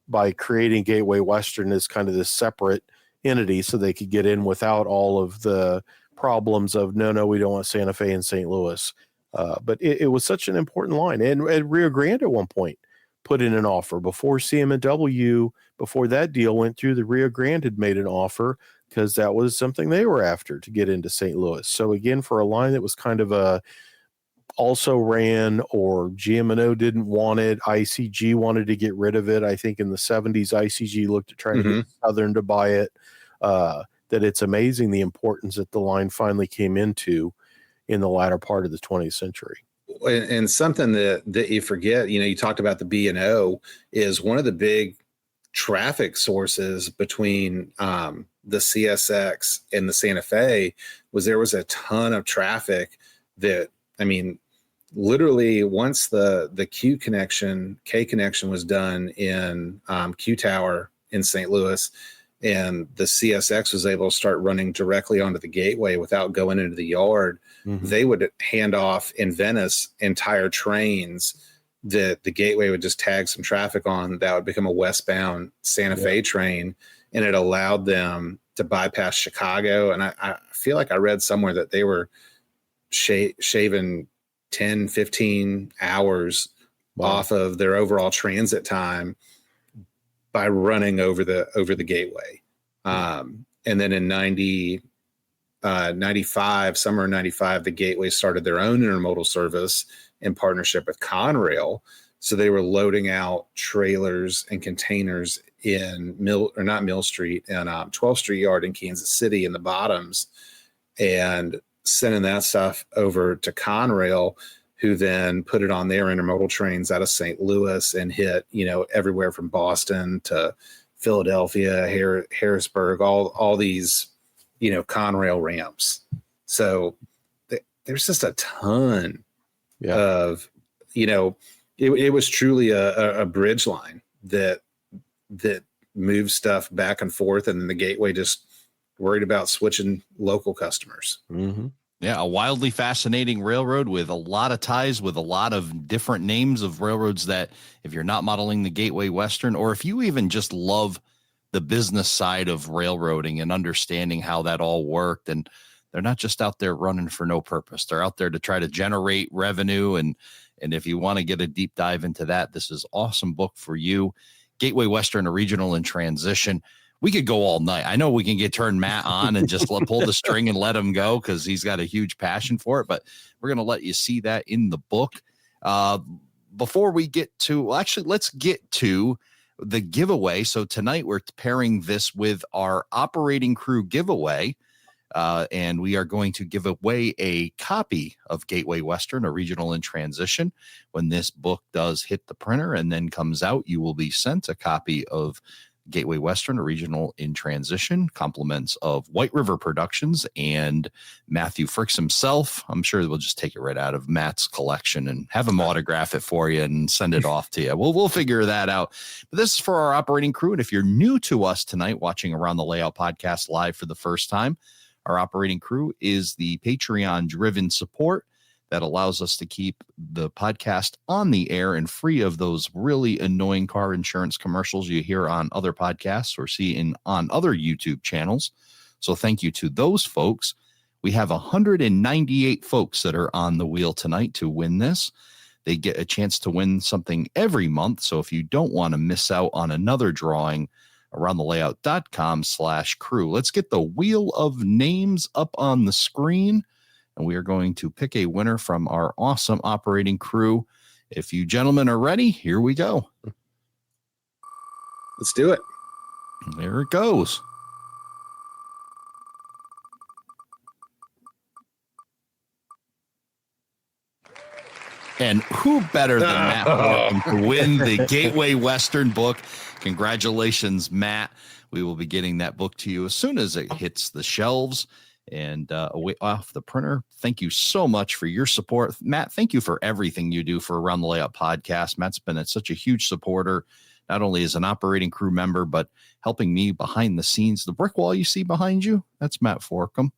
by creating Gateway Western as kind of this separate entity so they could get in without all of the problems of, no, we don't want Santa Fe and St. Louis. But it was such an important line. And Rio Grande at one point put in an offer before CM&W, before that deal went through. The Rio Grande had made an offer because that was something they were after, to get into St. Louis. So again, for a line that was kind of also ran, or GM&O didn't want it, ICG wanted to get rid of it. I think in the 70s, ICG looked at trying to get Southern to buy it. That it's amazing the importance that the line finally came into in the latter part of the 20th century. And something that you forget, you talked about the B&O, is one of the big traffic sources between the CSX and the Santa Fe there was a ton of traffic that, literally once the K connection was done in Q Tower in St. Louis, and the CSX was able to start running directly onto the Gateway without going into the yard, they would hand off in Venice entire trains that the Gateway would just tag some traffic on, that would become a westbound Santa Fe train. And it allowed them to bypass Chicago. And I feel like I read somewhere that they were shaving 10, 15 hours off of their overall transit time by running over the Gateway. And then in 95, summer of 95, the Gateway started their own intermodal service in partnership with Conrail. So they were loading out trailers and containers in not Mill Street, and 12th Street Yard in Kansas City in the Bottoms, and sending that stuff over to Conrail, who then put it on their intermodal trains out of St. Louis and hit, everywhere from Boston to Philadelphia, Harrisburg, all these, Conrail ramps. So there's just a ton of, it was truly a bridge line that moved stuff back and forth. And then the Gateway just worried about switching local customers. Yeah, a wildly fascinating railroad with a lot of ties with a lot of different names of railroads that, if you're not modeling the Gateway Western, or if you even just love the business side of railroading and understanding how that all worked, and they're not just out there running for no purpose. They're out there to try to generate revenue. And if you want to get a deep dive into that, this is an awesome book for you. Gateway Western, a Regional In Transition. We could go all night. I know we can turn Matt on and just pull the string and let him go, because he's got a huge passion for it, but we're going to let you see that in the book. Before we get to, let's get to the giveaway. So tonight we're pairing this with our operating crew giveaway. And we are going to give away a copy of Gateway Western, a Regional in Transition. When this book does hit the printer and then comes out, you will be sent a copy of Gateway Western, a Regional in Transition, compliments of White River Productions and Matthew Freix himself. I'm sure we'll just take it right out of Matt's collection and have him autograph it for you and send it off to you. We'll figure that out. But this is for our operating crew. And if you're new to us tonight, watching Around the Layout podcast live for the first time, our operating crew is the Patreon-driven support that allows us to keep the podcast on the air and free of those really annoying car insurance commercials you hear on other podcasts or see on other YouTube channels. So thank you to those folks. We have 198 folks that are on the wheel tonight to win this. They get a chance to win something every month. So if you don't want to miss out on another drawing, aroundthelayout.com/crew. Let's get the wheel of names up on the screen. And we are going to pick a winner from our awesome operating crew. If you gentlemen are ready, here we go. Let's do it. There it goes. And who better than Matt Morgan to win the Gateway Western book? Congratulations, Matt. We will be getting that book to you as soon as it hits the shelves and away off the printer. Thank you so much for your support. Matt, thank you for everything you do for Around the Layout podcast. Matt's been such a huge supporter, not only as an operating crew member, but helping me behind the scenes. The brick wall you see behind you, that's Matt Forkham.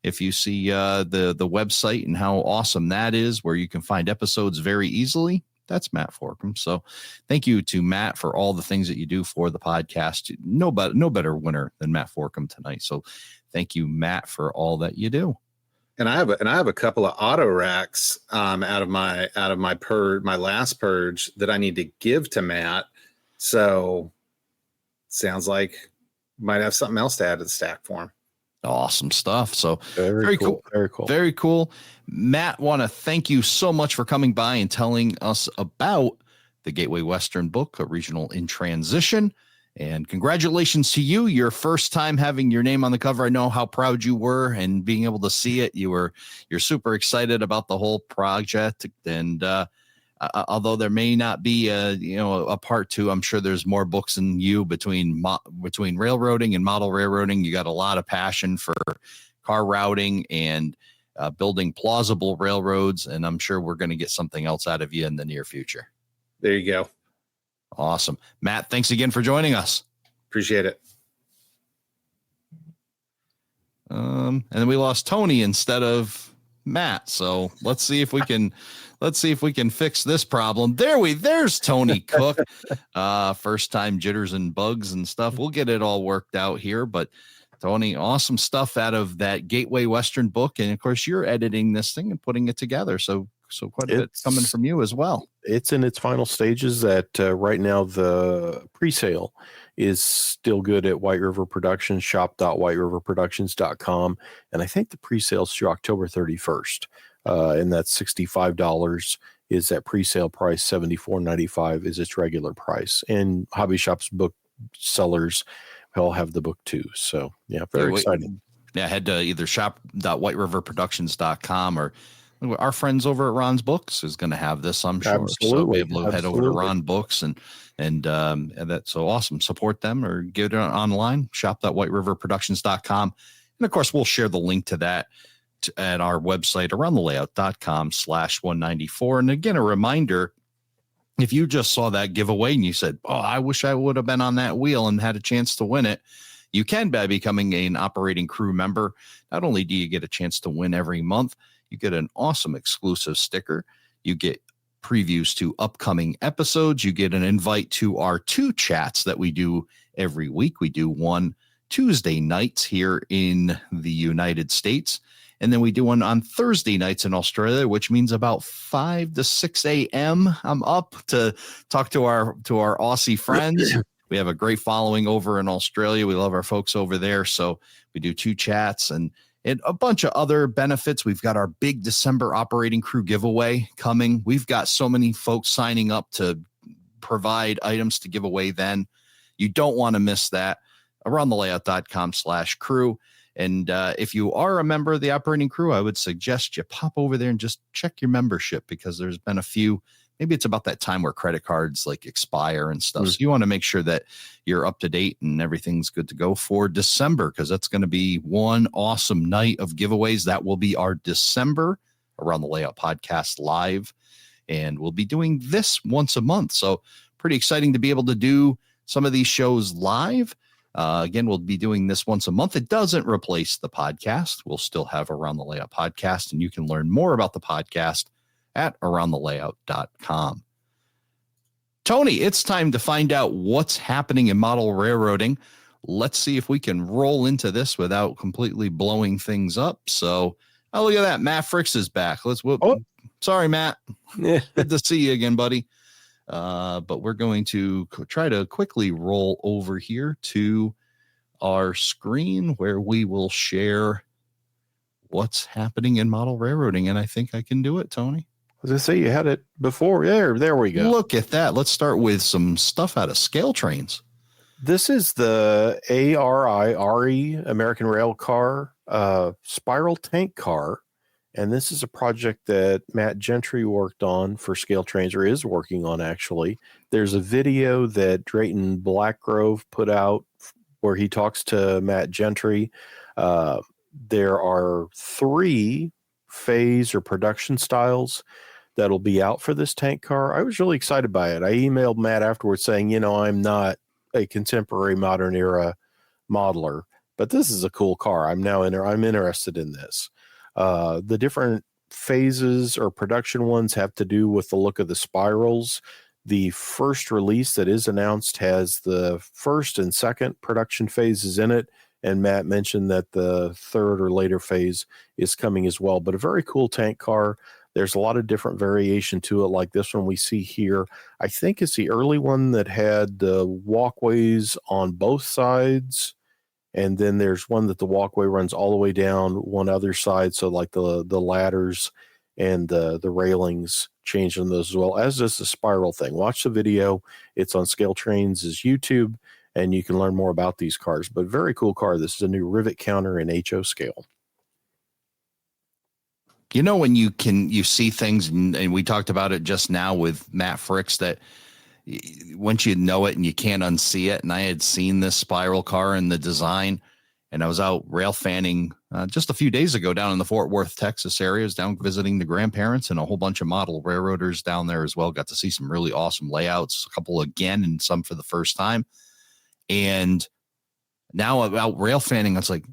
If you see the website and how awesome that is, where you can find episodes very easily, that's Matt Forkham. So thank you to Matt for all the things that you do for the podcast. No better winner than Matt Forkham tonight. So thank you, Matt, for all that you do. And I have a couple of auto racks out of my my last purge that I need to give to Matt. So sounds like might have something else to add to the stack for him. Awesome stuff. So very cool. Very cool. Matt, want to thank you so much for coming by and telling us about the Gateway Western book, A Regional in Transition. And congratulations to you. Your first time having your name on the cover. I know how proud you were and being able to see it. You're super excited about the whole project. And although there may not be a part two, I'm sure there's more books in you between railroading and model railroading. You got a lot of passion for car routing and building plausible railroads. And I'm sure we're going to get something else out of you in the near future. There you go. Awesome. Matt, thanks again for joining us. Appreciate it. And then we lost Tony instead of Matt. So let's see if we can fix this problem. There's Tony Cook. First time jitters and bugs and stuff. We'll get it all worked out here. But Tony, awesome stuff out of that Gateway Western book. And of course, you're editing this thing and putting it together. So quite a bit coming from you as well. It's in its final stages. That right now the pre-sale is still good at White River Productions, shop.whiteriverproductions.com. And I think the pre-sale's through October 31st. And that's $65 is that pre-sale price. $74.95 is its regular price. And Hobby Shop's book sellers will have the book too. So yeah, very exciting. Yeah, head to either shop.whiteriverproductions.com or our friends over at Ron's Books is going to have this, I'm sure. Absolutely. So be able to head over to Ron Books and that's so awesome. Support them or get it online, shop.whiteriverproductions.com. And of course, we'll share the link to that at our website, aroundthelayout.com/194. And again, a reminder, if you just saw that giveaway and you said, oh, I wish I would have been on that wheel and had a chance to win it, you can by becoming an operating crew member. Not only do you get a chance to win every month, you get an awesome exclusive sticker. You get previews to upcoming episodes. You get an invite to our 2 chats that we do every week. We do one Tuesday nights here in the United States. And then we do one on Thursday nights in Australia, which means about 5 to 6 a.m. I'm up to talk to our Aussie friends. We have a great following over in Australia. We love our folks over there. So we do 2 chats and a bunch of other benefits. We've got our big December operating crew giveaway coming. We've got so many folks signing up to provide items to give away then. You don't want to miss that. Aroundthelayout.com/crew. And if you are a member of the operating crew, I would suggest you pop over there and just check your membership, because there's been a few, maybe it's about that time where credit cards like expire and stuff. So you want to make sure that you're up to date and everything's good to go for December, because that's going to be one awesome night of giveaways. That will be our December Around the Layout podcast live. And we'll be doing this once a month. So pretty exciting to be able to do some of these shows live. Again, we'll be doing this once a month. It doesn't replace the podcast. We'll still have Around the Layout podcast, and you can learn more about the podcast at aroundthelayout.com. Tony, it's time to find out what's happening in model railroading. Let's see if we can roll into this without completely blowing things up. So, oh, look at that. Matt Freix is back. Sorry, Matt. Yeah. Good to see you again, buddy. But we're going to try to quickly roll over here to our screen where we will share what's happening in model railroading. And I think I can do it, Tony. As I say, you had it before. There we go. Look at that. Let's start with some stuff out of ScaleTrains. This is the ARI American Rail Car spiral tank car. And this is a project that Matt Gentry worked on for ScaleTrains, or is working on, actually. There's a video that Drayton Blackgrove put out where he talks to Matt Gentry. There are 3 phase or production styles that'll be out for this tank car. I was really excited by it. I emailed Matt afterwards saying, I'm not a contemporary modern era modeler, but this is a cool car. I'm interested in this. The different phases or production ones have to do with the look of the spirals. The first release that is announced has the first and second production phases in it. And Matt mentioned that the third or later phase is coming as well. But a very cool tank car. There's a lot of different variation to it, like this one we see here. I think it's the early one that had the walkways on both sides. And then there's one that the walkway runs all the way down one other side. So like the ladders and the railings change on those, as well as does the spiral thing. Watch the video. It's on ScaleTrains' YouTube, and you can learn more about these cars. But very cool car. This is a new rivet counter in HO scale. When you see things, and we talked about it just now with Matt Freix, that once you know it and you can't unsee it. And I had seen this spiral car in the design, and I was out rail fanning just a few days ago down in the Fort Worth, Texas area. I was down visiting the grandparents and a whole bunch of model railroaders down there as well. Got to see some really awesome layouts, a couple again and some for the first time. And now about rail fanning, I was like,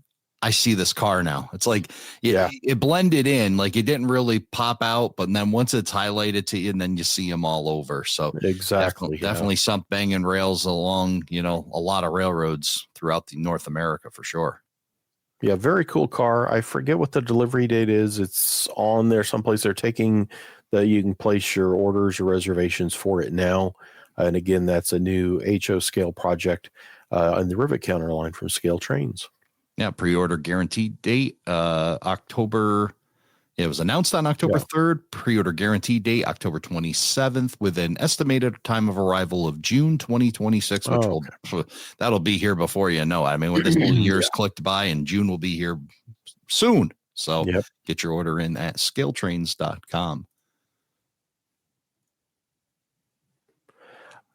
I see this car now. It's like, it blended in, like it didn't really pop out, but then once it's highlighted to you, and then you see them all over. So definitely some banging rails along, a lot of railroads throughout the North America for sure. Yeah. Very cool car. I forget what the delivery date is. It's on there someplace. They're taking you can place your orders or reservations for it now. And again, that's a new HO scale project in the rivet counter line from ScaleTrains. Yeah, pre-order guaranteed date, October. It was announced on October 3rd. Pre-order guarantee date, October 27th, with an estimated time of arrival of June 2026, which that'll be here before you know it. I mean, when this little year's clicked by, and June will be here soon. So get your order in at scaletrains.com.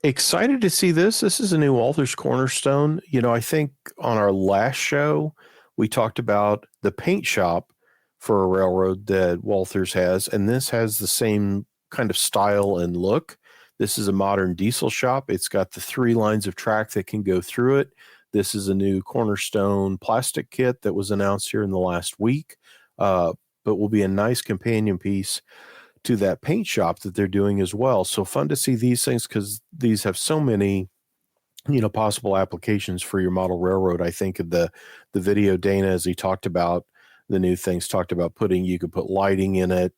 Excited to see this. This is a new Walthers Cornerstone. I think on our last show, we talked about the paint shop for a railroad that Walthers has, and this has the same kind of style and look. This is a modern diesel shop. It's got the 3 lines of track that can go through it. This is a new Cornerstone plastic kit that was announced here in the last week, but will be a nice companion piece to that paint shop that they're doing as well. So fun to see these things, because these have so many, possible applications for your model railroad. I think of the video Dana, as he talked about the new things, talked about you could put lighting in it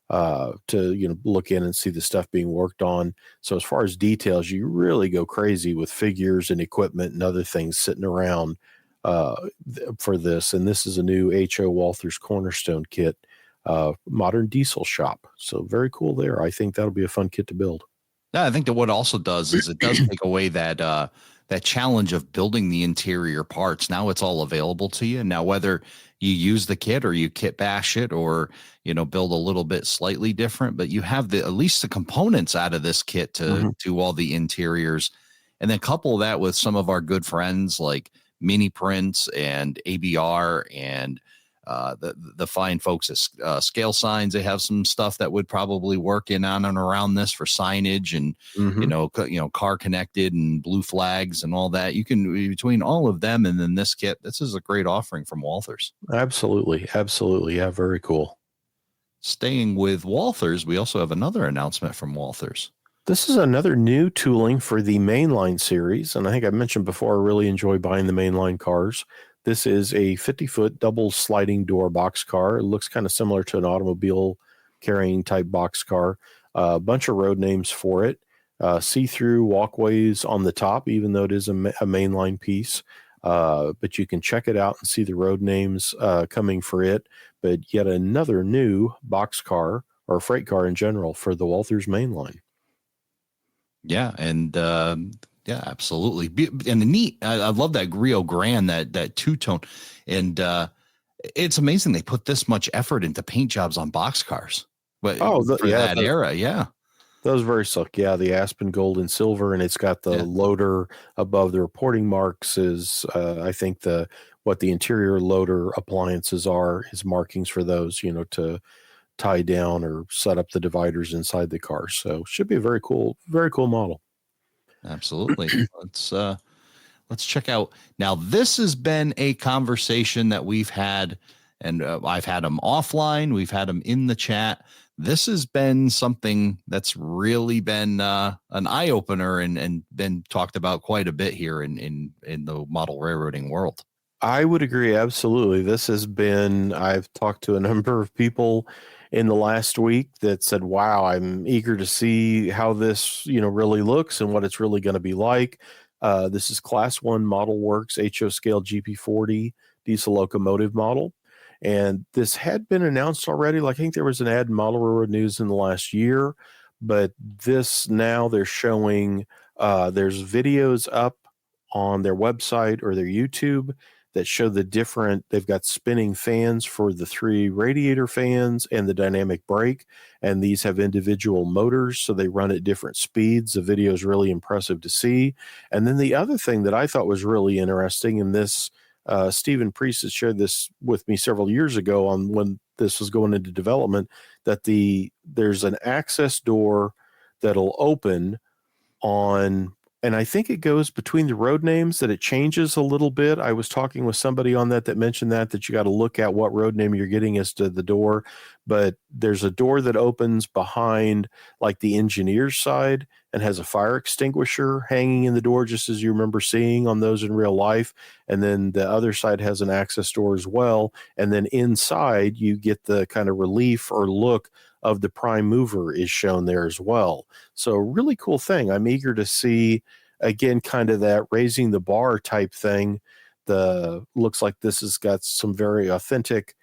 to, look in and see the stuff being worked on. So as far as details, you really go crazy with figures and equipment and other things sitting around for this. And this is a new HO Walthers Cornerstone kit. Modern diesel shop. So very cool there. I think that'll be a fun kit to build. Yeah, I think that what also does is it does take away that that challenge of building the interior parts. Now it's all available to you. Now, whether you use the kit or you kit bash it or, build a little bit slightly different, but you have at least the components out of this kit to do all the interiors. And then couple that with some of our good friends like Mini Prints and ABR and the fine folks at ScaleTrains. They have some stuff that would probably work in on and around this for signage and car connected and blue flags and all that. You can, between all of them and then this kit, this is a great offering from Walthers. Absolutely. Yeah, very cool. Staying with Walthers, we also have another announcement from Walthers. This is another new tooling for the mainline series, and I think I mentioned before I really enjoy buying the mainline cars. This is a 50-foot double sliding door box car. It looks kind of similar to an automobile carrying type box car. A bunch of road names for it. See-through walkways on the top, even though it is a mainline piece. But you can check it out and see the road names coming for it. But yet another new box car or freight car in general for the Walthers mainline. Yeah, and yeah, absolutely. And the neat, I love that Rio Grande, that two-tone. And it's amazing they put this much effort into paint jobs on boxcars. But that era, yeah. Those very slick. Yeah, the Aspen Gold and Silver, and it's got the loader above the reporting marks is, I think, what the interior loader appliances are is markings for those, to tie down or set up the dividers inside the car. So should be a very cool model. Absolutely. Let's check out. Now, this has been a conversation that we've had, and I've had them offline. We've had them in the chat. This has been something that's really been an eye opener and been talked about quite a bit here in the model railroading world. I would agree. Absolutely. This has been, I've talked to a number of people in the last week that said, wow, I'm eager to see how this, really looks and what it's really going to be like. This is Class 1 Model Works HO Scale GP40 diesel locomotive model. And this had been announced already. Like, I think there was an ad in Model Railroad News in the last year, but this now they're showing, there's videos up on their website or their YouTube that show they've got spinning fans for the 3 radiator fans and the dynamic brake. And these have individual motors, so they run at different speeds. The video is really impressive to see. And then the other thing that I thought was really interesting, and this, Stephen Priest has shared this with me several years ago on when this was going into development, that there's an access door that'll open on, and I think it goes between the road names, that it changes a little bit. I was talking with somebody on that mentioned that you got to look at what road name you're getting as to the door. But there's a door that opens behind like the engineer's side and has a fire extinguisher hanging in the door, just as you remember seeing on those in real life. And then the other side has an access door as well. And then inside you get the kind of relief or look of the prime mover is shown there as well. So really cool thing. I'm eager to see, again, kind of that raising the bar type thing. Looks like this has got some very authentic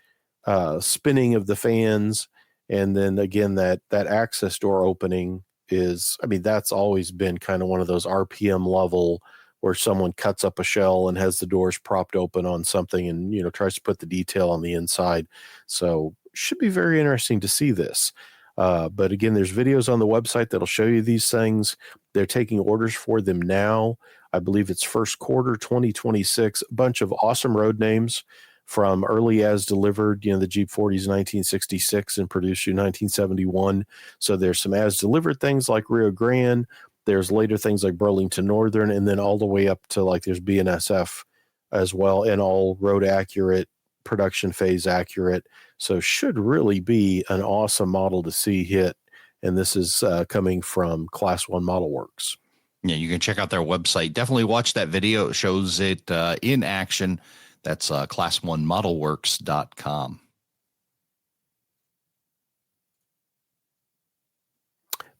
spinning of the fans. And then again, that access door opening is, that's always been kind of one of those RPM level where someone cuts up a shell and has the doors propped open on something and, tries to put the detail on the inside. So should be very interesting to see this. But again, there's videos on the website that'll show you these things. They're taking orders for them now. I believe it's first quarter 2026. A bunch of awesome road names from early as delivered. The Jeep 40s 1966 and produced in 1971. So there's some as delivered things like Rio Grande. There's later things like Burlington Northern, and then all the way up to like there's BNSF as well, and all road accurate, production phase accurate. So should really be an awesome model to see hit. And this is coming from Class 1 Model Works. Yeah, you can check out their website. Definitely watch that video. It shows it in action. That's class1modelworks.com.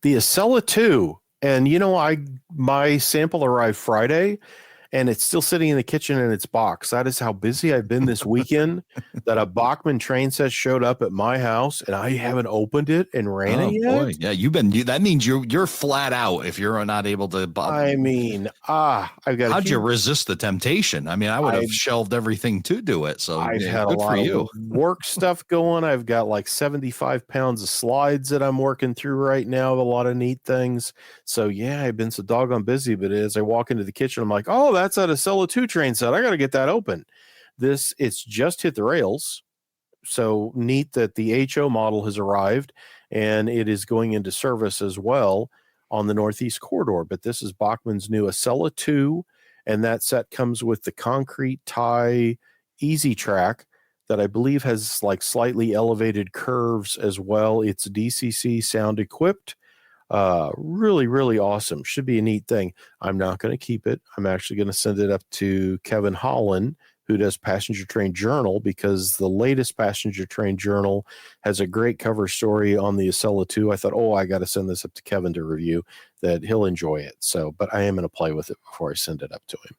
The Acela 2. And my sample arrived Friday, and it's still sitting in the kitchen in its box. That is how busy I've been this weekend that a Bachmann train set showed up at my house and I haven't opened it and ran it yet. Boy. Yeah, that means you're flat out if you're not able to. I mean, I've got. How'd you resist the temptation? I mean, I would have shelved everything to do it. So I've had a lot of work stuff going. I've got like 75 pounds of slides that I'm working through right now. A lot of neat things. So yeah, I've been so doggone busy. But as I walk into the kitchen, I'm like, oh, that's at a Sella 2 train set. I got to get that open. It's just hit the rails. So neat that the HO model has arrived and it is going into service as well on the Northeast corridor. But this is Bachmann's new Acela 2, and that set comes with the concrete tie easy track that I believe has like slightly elevated curves as well. It's DCC sound equipped. Really, really awesome. Should be a neat thing. I'm not going to keep it. I'm actually going to send it up to Kevin Holland, who does Passenger Train Journal, because the latest Passenger Train Journal has a great cover story on the Acela 2. I thought, I got to send this up to Kevin to review, that he'll enjoy it. So, but I am going to play with it before I send it up to him.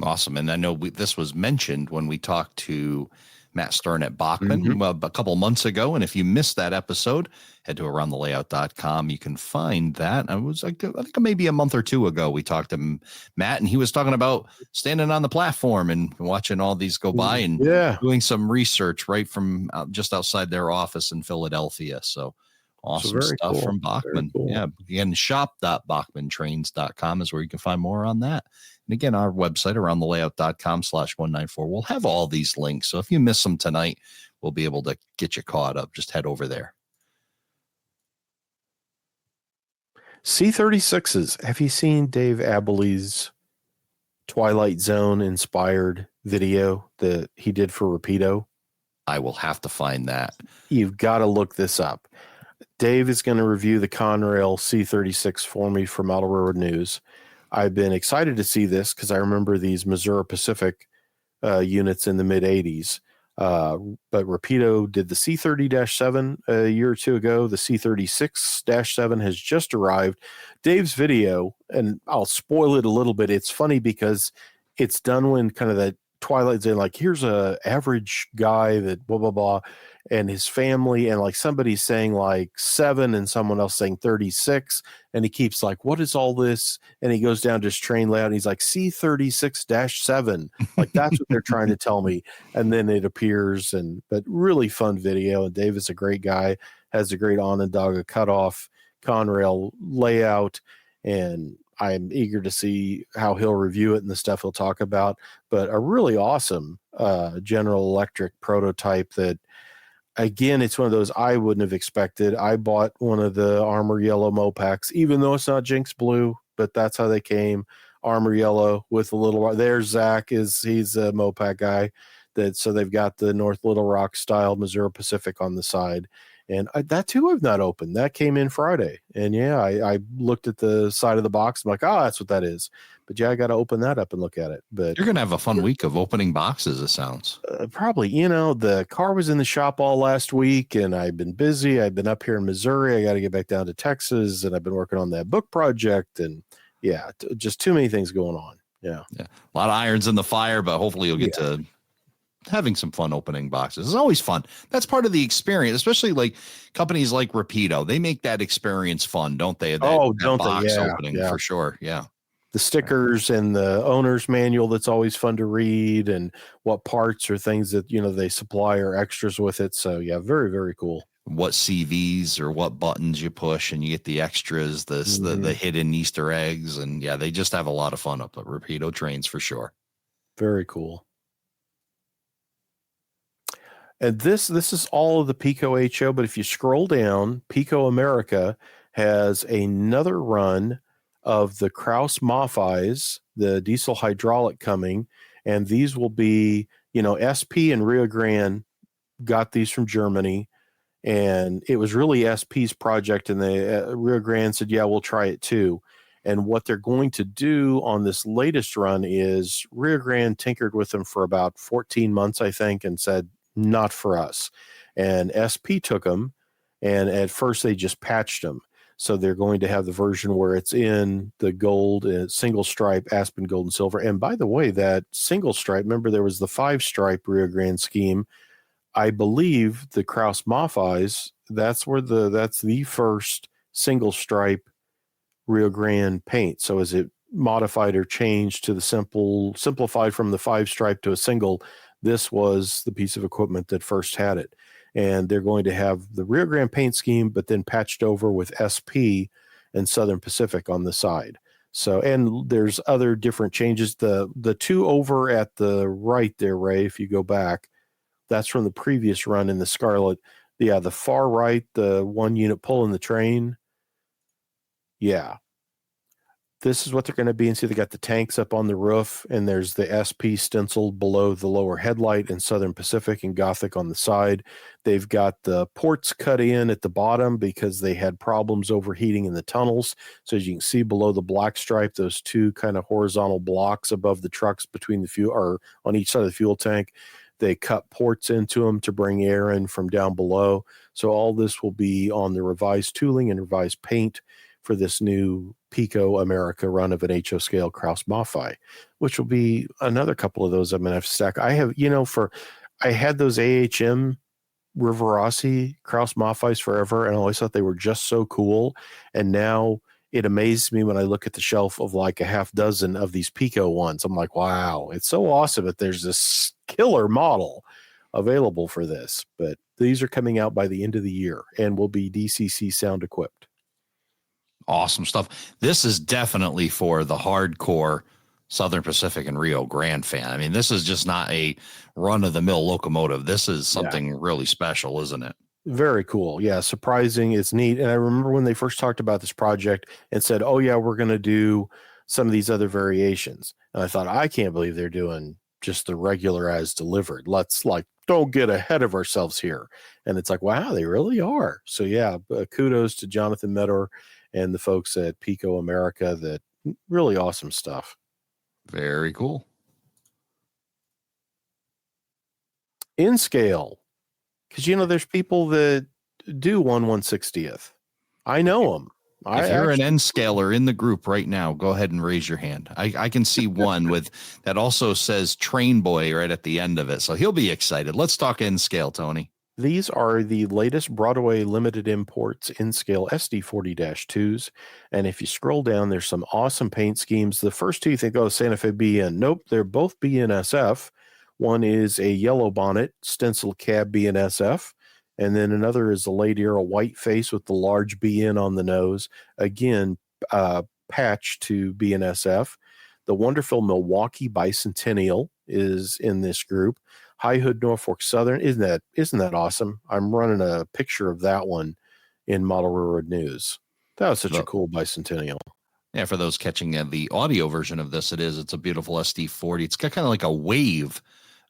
Awesome. And I know this was mentioned when we talked to Matt Stern at Bachmann a couple months ago. And if you missed that episode, head to aroundthelayout.com. You can find that. I think maybe a month or two ago, we talked to Matt, and he was talking about standing on the platform and watching all these go by and doing some research right from just outside their office in Philadelphia. So awesome stuff from Bachmann. Cool. Yeah. Again, shop.bachmanntrains.com is where you can find more on that. And again, our website, aroundthelayout.com/194, we'll have all these links. So if you miss them tonight, we'll be able to get you caught up. Just head over there. C36s. Have you seen Dave Abiley's Twilight Zone inspired video that he did for Rapido? I will have to find that. You've got to look this up. Dave is going to review the Conrail C36 for me from Model Railroad News. I've been excited to see this because I remember these Missouri Pacific units in the mid 80s. But Rapido did the C30-7 a year or two ago. The C36-7 has just arrived. Dave's video, and I'll spoil it a little bit. It's funny because it's done when kind of that Twilight Zone, like here's a average guy that blah, blah, blah, and his family, and like somebody's saying like 7 and someone else saying 36. And he keeps like, what is all this? And he goes down to his train layout and he's like C36-7. Like that's what they're trying to tell me. And then it appears, but really fun video. And Dave is a great guy, has a great Onondaga cutoff Conrail layout. And I'm eager to see how he'll review it and the stuff he'll talk about. But a really awesome General Electric prototype that, again, it's one of those I wouldn't have expected. I bought one of the Armor Yellow Mopaks, even though it's not Jinx Blue, but that's how they came. Armor Yellow with a little. There's Zach, he's a Mopak guy. So they've got the North Little Rock style Missouri Pacific on the side. And that too I've not opened. That came in Friday. And yeah, I looked at the side of the box. I'm like, that's what that is. But yeah, I got to open that up and look at it. But you're going to have a fun week of opening boxes, it sounds. Probably. The car was in the shop all last week and I've been busy. I've been up here in Missouri. I got to get back down to Texas and I've been working on that book project. And yeah, just too many things going on. Yeah. A lot of irons in the fire, but hopefully you'll get to having some fun opening boxes. It's always fun. That's part of the experience, especially like companies like Rapido. They make that experience fun, don't they? That box opening for sure. Yeah. The stickers and the owner's manual that's always fun to read, and what parts or things that, they supply or extras with it. So yeah, very, very cool. What CVs or what buttons you push and you get the extras, the hidden Easter eggs. And yeah, they just have a lot of fun up at Rapido Trains for sure. Very cool. And this is all of the PIKO HO, but if you scroll down, PIKO America has another run of the Kraus Mafis, the diesel hydraulic coming, and these will be, SP and Rio Grande got these from Germany, and it was really SP's project, and the Rio Grande said, yeah, we'll try it too. And what they're going to do on this latest run is Rio Grande tinkered with them for about 14 months, I think, and said, not for us. And SP took them, and at first they just patched them. So they're going to have the version where it's in the gold, single stripe, aspen, gold, and silver. And by the way, that single stripe, remember there was the 5-stripe Rio Grande scheme. I believe the Kraus Maffeis, that's the first single stripe Rio Grande paint. So is it modified or changed to the simplified from the 5-stripe to a single? This was the piece of equipment that first had it. And they're going to have the Rio Grande paint scheme, but then patched over with SP and Southern Pacific on the side. So, and there's other different changes. The two over at the right there, Ray, if you go back, that's from the previous run in the Scarlet. Yeah, the far right, the one unit pulling the train. Yeah. This is what they're going to be. And see, they got the tanks up on the roof, and there's the SP stenciled below the lower headlight, and Southern Pacific and Gothic on the side. They've got the ports cut in at the bottom because they had problems overheating in the tunnels. So as you can see below the black stripe, those two kind of horizontal blocks above the trucks between the fuel, or on each side of the fuel tank, they cut ports into them to bring air in from down below. So all this will be on the revised tooling and revised paint for this new PIKO America run of an HO scale Kraus Maffei, which will be another couple of those I'm going to have to stack. I have, I had those AHM Rivarossi Kraus Maffeis forever, and I always thought they were just so cool. And now it amazes me when I look at the shelf of like a half dozen of these PIKO ones. I'm like, wow, it's so awesome that there's this killer model available for this. But these are coming out by the end of the year and will be DCC sound equipped. Awesome stuff. This is definitely for the hardcore Southern Pacific and Rio Grande fan. I mean, this is just not a run-of-the-mill locomotive. This is something really special, isn't it? Very cool. Yeah, surprising. It's neat. And I remember when they first talked about this project and said, oh, yeah, we're going to do some of these other variations. And I thought, I can't believe they're doing just the regular as delivered. Let's don't get ahead of ourselves here. And it's like, wow, they really are. So, yeah, kudos to Jonathan Medor and the folks at PIKO America. That really awesome stuff. Very cool. In scale, because there's people that do 1/160th. I know them. If you're an N scaler in the group right now, go ahead and raise your hand. I can see one with that also says Train Boy right at the end of it, so he'll be excited. Let's talk N scale, Tony. These are the latest Broadway limited imports in scale SD40-2s. And if you scroll down, there's some awesome paint schemes. The first two you think, oh, Santa Fe BN. Nope, they're both BNSF. One is a yellow bonnet, stencil cab BNSF. And then another is a late era white face with the large BN on the nose. Again, patch to BNSF. The wonderful Milwaukee Bicentennial is in this group. High Hood Norfolk Southern. Isn't that awesome? I'm running a picture of that one in Model Railroad News. That was such a cool bicentennial. Yeah, for those catching the audio version of this, it's a beautiful SD40. It's got kind of like a wave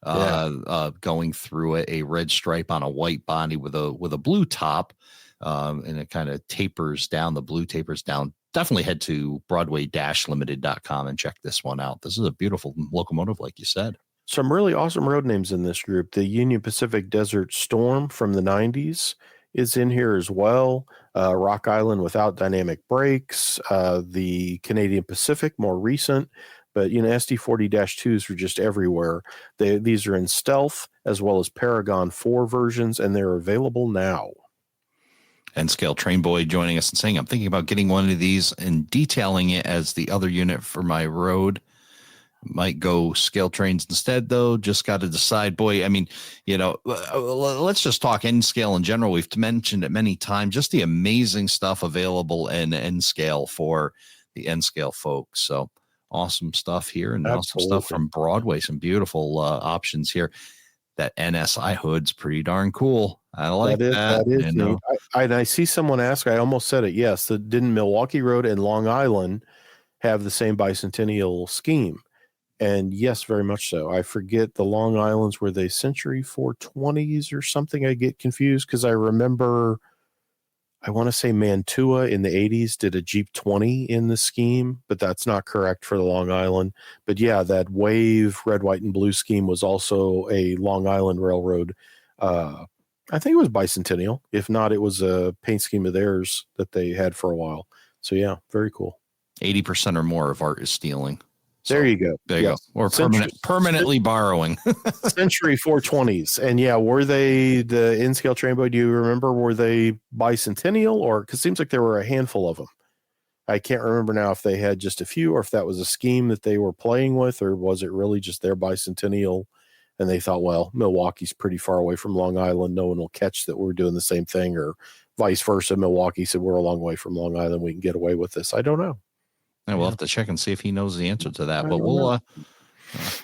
going through it, a red stripe on a white body with a blue top, and it kind of tapers down. The blue tapers down. Definitely head to Broadway-limited.com and check this one out. This is a beautiful locomotive, like you said. Some really awesome road names in this group. The Union Pacific Desert Storm from the 90s is in here as well. Rock Island without dynamic brakes. The Canadian Pacific, more recent. But, SD40-2s are just everywhere. These are in stealth as well as Paragon 4 versions, and they're available now. And Scale Train Boy joining us and saying, I'm thinking about getting one of these and detailing it as the other unit for my road. Might go ScaleTrains instead, though. Just got to decide. Boy, I mean, let's just talk N scale in general. We've mentioned it many times. Just the amazing stuff available in N scale for the N scale folks. So awesome stuff here, and awesome stuff from Broadway. Some beautiful options here. That NSI hood's pretty darn cool. I like that. That is neat. I see someone ask. I almost said it. Yes, didn't Milwaukee Road and Long Island have the same bicentennial scheme? And yes, very much so. I forget the Long Islands, were they Century 420s or something? I get confused because I remember, I want to say Mantua in the 80s did a Jeep 20 in the scheme, but that's not correct for the Long Island. But yeah, that wave red, white, and blue scheme was also a Long Island Railroad I think it was Bicentennial. If not, it was a paint scheme of theirs that they had for a while. So yeah, very cool. 80% or more of art is stealing. So, there you go. There you go. Or permanently borrowing. Century 420s. And yeah, were they the in-scale train boy? Do you remember, were they Bicentennial, or, because it seems like there were a handful of them. I can't remember now if they had just a few or if that was a scheme that they were playing with, or was it really just their Bicentennial? And they thought, well, Milwaukee's pretty far away from Long Island. No one will catch that we're doing the same thing, or vice versa. Milwaukee said, we're a long way from Long Island. We can get away with this. I don't know. And we'll have to check and see if he knows the answer to that. But we'll,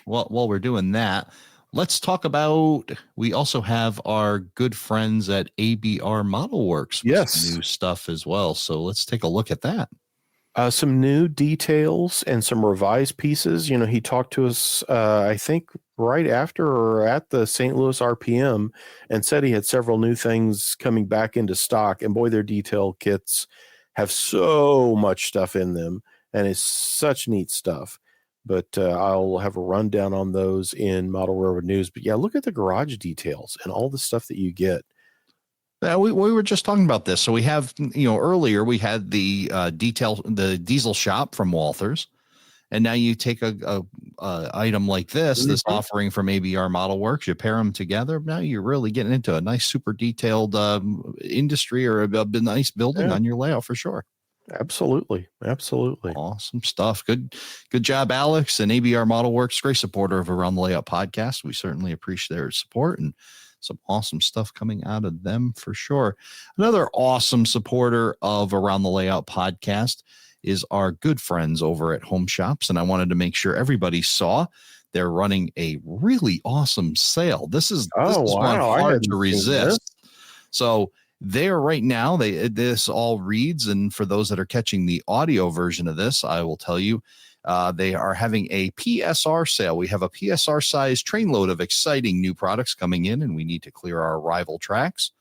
while we're doing that, let's talk about, we also have our good friends at ABR Model Works with some new stuff as well. So let's take a look at that. Some new details and some revised pieces. You know, he talked to us, I think, right after or at the St. Louis RPM, and said he had several new things coming back into stock. And boy, their detail kits have so much stuff in them, and it's such neat stuff. But I'll have a rundown on those in Model Railroad News. But yeah, look at the garage details and all the stuff that you get. We were just talking about this. So we have, earlier we had the diesel shop from Walthers, and now you take a item like this offering from ABR Model Works, you pair them together. Now you're really getting into a nice, super detailed industry, or a nice building on your layout for sure. Absolutely. Awesome stuff. Good job, Alex, and ABR Model Works. Great supporter of Around the Layout podcast. We certainly appreciate their support, and some awesome stuff coming out of them for sure. Another awesome supporter of Around the Layout podcast is our good friends over at Home Shops. And I wanted to make sure everybody saw they're running a really awesome sale. This is one hard to resist. So there right now, this all reads, and for those that are catching the audio version of this, I will tell you, they are having a PSR sale. We have a PSR size train load of exciting new products coming in, and we need to clear our arrival tracks.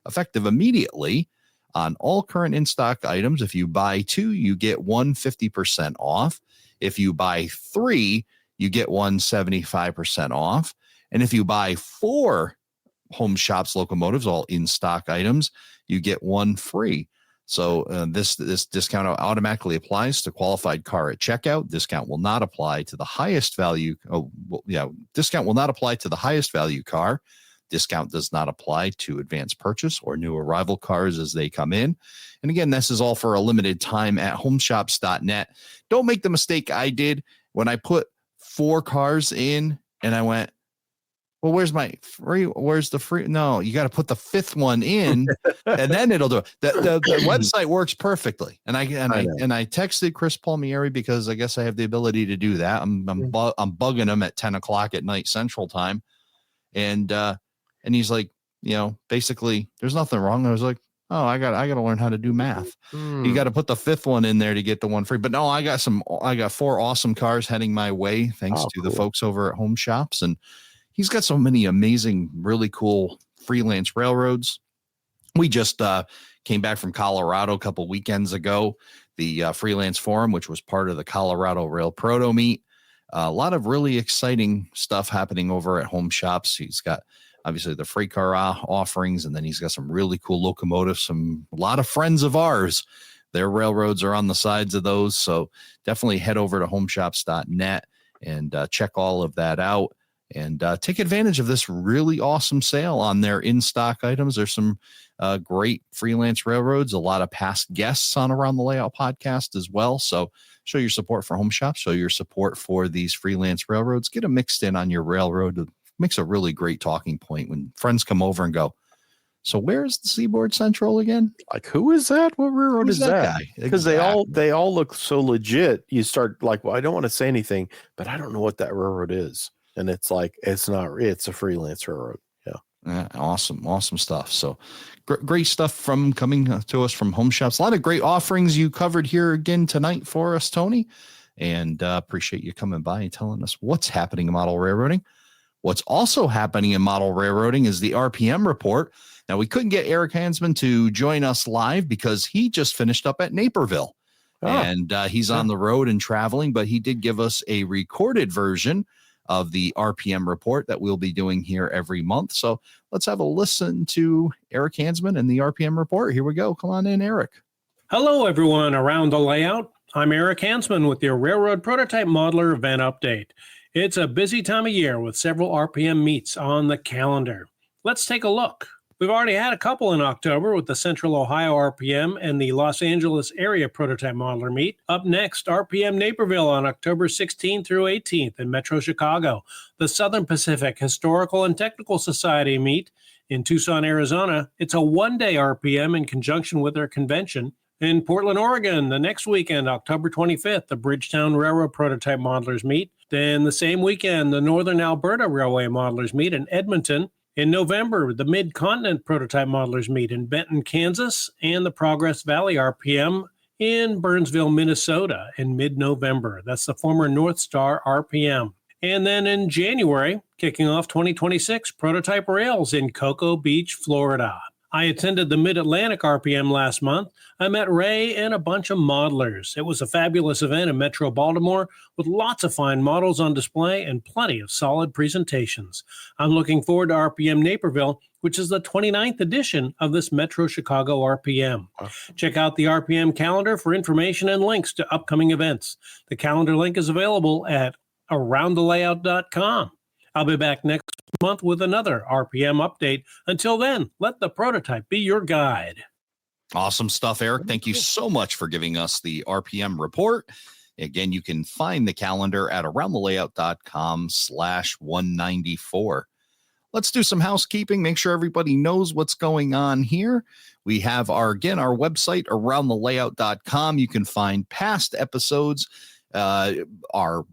Effective immediately on all current in-stock items. If you buy 2, you get 50% off. If you buy 3, you get 75% off. And if you buy 4 Home Shops locomotives, all in-stock items, you get 1 free. So this discount automatically applies to qualified car at checkout. Discount will not apply to the highest value. Discount will not apply to the highest value car. Discount does not apply to advanced purchase or new arrival cars as they come in. And again, this is all for a limited time at homeshops.net. Don't make the mistake I did when I put 4 cars in and I went, well, where's my free? Where's the free? No, you got to put the 5th one in, and then it'll do it. The website works perfectly, and I texted Chris Palmieri because I guess I have the ability to do that. I'm bugging him at 10 o'clock at night Central Time, and he's like, basically, there's nothing wrong. I was like, oh, I got to learn how to do math. You got to put the 5th one in there to get the 1 free. But no, I got 4 awesome cars heading my way thanks to the folks over at Home Shops, and he's got so many amazing, really cool freelance railroads. We just came back from Colorado a couple weekends ago, the Freelance Forum, which was part of the Colorado Rail Proto Meet. A lot of really exciting stuff happening over at Home Shops. He's got obviously the freight car offerings, and then he's got some really cool locomotives, a lot of friends of ours. Their railroads are on the sides of those. So definitely head over to homeshops.net and check all of that out. And take advantage of this really awesome sale on their in-stock items. There's some great freelance railroads, a lot of past guests on Around the Layout podcast as well. So show your support for Home Shops, show your support for these freelance railroads. Get them mixed in on your railroad. It makes a really great talking point when friends come over and go, so where's the Seaboard Central again? Like, who is that? What railroad is that? Because exactly. they all look so legit. You start like, well, I don't want to say anything, but I don't know what that railroad is. And it's like, it's a freelance railroad. Yeah. Awesome stuff. So great stuff coming to us from Home Shops. A lot of great offerings you covered here again tonight for us, Tony. And appreciate you coming by and telling us what's happening in model railroading. What's also happening in model railroading is the RPM report. Now, we couldn't get Eric Hansman to join us live because he just finished up at Naperville. And he's on the road and traveling, but he did give us a recorded version of the RPM report that we'll be doing here every month. So let's have a listen to Eric Hansman and the RPM report. Here we go. Come on in, Eric. Hello, everyone around the layout. I'm Eric Hansman with your Railroad Prototype Modeler event update. It's a busy time of year with several RPM meets on the calendar. Let's take a look. We've already had a couple in October with the Central Ohio RPM and the Los Angeles Area Prototype Modeler meet. Up next, RPM Naperville on October 16th through 18th in Metro Chicago. The Southern Pacific Historical and Technical Society meet in Tucson, Arizona. It's a one-day RPM in conjunction with their convention. In Portland, Oregon, the next weekend, October 25th, the Bridgetown Railroad Prototype Modelers meet. Then the same weekend, the Northern Alberta Railway Modelers meet in Edmonton. In November, the Mid-Continent Prototype Modelers meet in Benton, Kansas, and the Progress Valley RPM in Burnsville, Minnesota in mid-November. That's the former North Star RPM. And then in January, kicking off 2026, Prototype Rails in Cocoa Beach, Florida. I attended the Mid-Atlantic RPM last month. I met Ray and a bunch of modelers. It was a fabulous event in Metro Baltimore with lots of fine models on display and plenty of solid presentations. I'm looking forward to RPM Naperville, which is the 29th edition of this Metro Chicago RPM. Check out the RPM calendar for information and links to upcoming events. The calendar link is available at aroundthelayout.com. I'll be back next month with another RPM update. Until then, let the prototype be your guide. Awesome stuff, Eric. Thank you so much for giving us the RPM report. Again, you can find the calendar at aroundthelayout.com/194. Let's do some housekeeping. Make sure everybody knows what's going on here. We have our website, aroundthelayout.com. You can find past episodes, our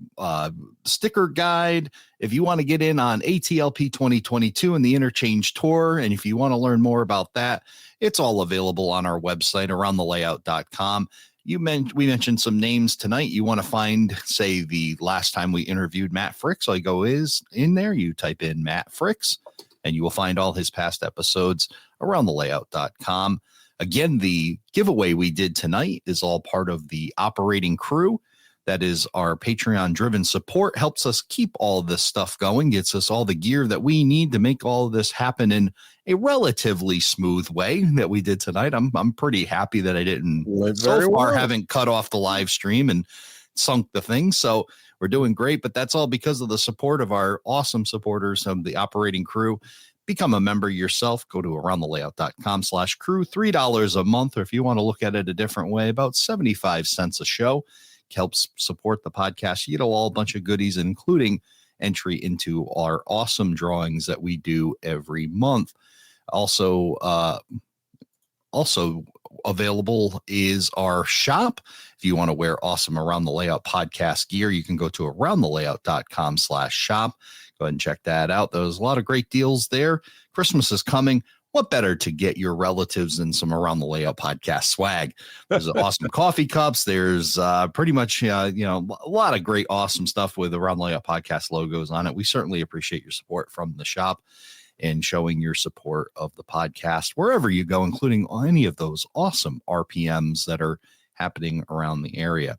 sticker guide. If you want to get in on ATLP 2022 and the Interchange Tour, and if you want to learn more about that, it's all available on our website, aroundthelayout.com. We mentioned some names tonight. You want to find, say, the last time we interviewed Matt Freix. All you go is in there, you type in Matt Freix, and you will find all his past episodes, aroundthelayout.com. Again, the giveaway we did tonight is all part of the operating crew. That is our Patreon-driven support, helps us keep all of this stuff going, gets us all the gear that we need to make all of this happen in a relatively smooth way that we did tonight. I'm pretty happy that I didn't haven't cut off the live stream and sunk the thing. So we're doing great, but that's all because of the support of our awesome supporters of the operating crew. Become a member yourself. Go to aroundthelayout.com/crew, $3 a month, or if you want to look at it a different way, about 75 cents a show. Helps support the podcast. You get a bunch of goodies, including entry into our awesome drawings that we do every month. Also available is our shop. If you want to wear awesome Around the Layout podcast gear, you can go to aroundthelayout.com/shop. Go ahead and check that out. There's a lot of great deals there. Christmas is coming. What better to get your relatives than some Around the Layout podcast swag? There's awesome coffee cups. There's pretty much, a lot of great, awesome stuff with Around the Layout podcast logos on it. We certainly appreciate your support from the shop and showing your support of the podcast wherever you go, including any of those awesome RPMs that are happening around the area.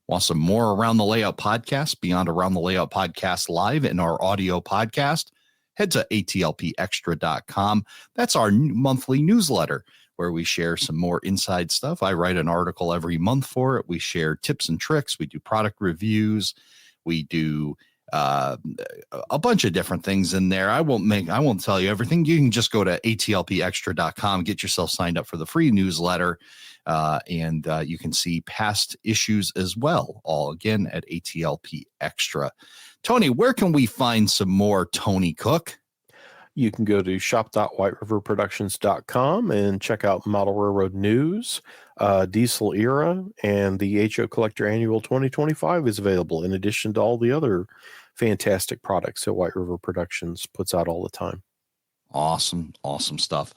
Want some more Around the Layout podcast beyond Around the Layout podcast live in our audio podcast? Head to atlpextra.com. That's our monthly newsletter where we share some more inside stuff. I write an article every month for it. We share tips and tricks. We do product reviews. We do a bunch of different things in there. I won't tell you everything. You can just go to atlpextra.com, get yourself signed up for the free newsletter, and you can see past issues as well, all again at ATLP Extra. Tony, where can we find some more Tony Cook? You can go to shop.whiteriverproductions.com and check out Model Railroad News, Diesel Era, and the HO Collector Annual 2025 is available, in addition to all the other fantastic products that White River Productions puts out all the time. Awesome stuff.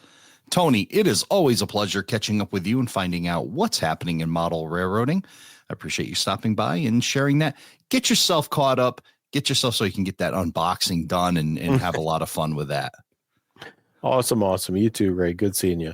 Tony, it is always a pleasure catching up with you and finding out what's happening in model railroading. I appreciate you stopping by and sharing that. Get yourself caught up. Get yourself so you can get that unboxing done and have a lot of fun with that. Awesome. You too, Ray. Good seeing you.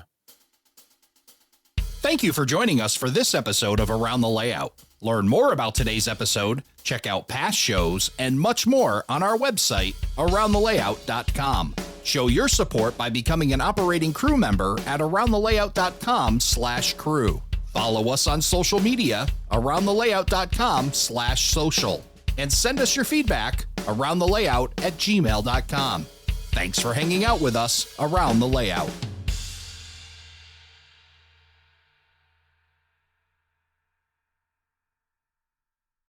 Thank you for joining us for this episode of Around the Layout. Learn more about today's episode, Check out past shows and much more on our website, aroundthelayout.com. Show your support by becoming an operating crew member at aroundthelayout.com/crew. Follow us on social media, aroundthelayout.com/social. And send us your feedback, aroundthelayout@gmail.com. Thanks for hanging out with us around the layout.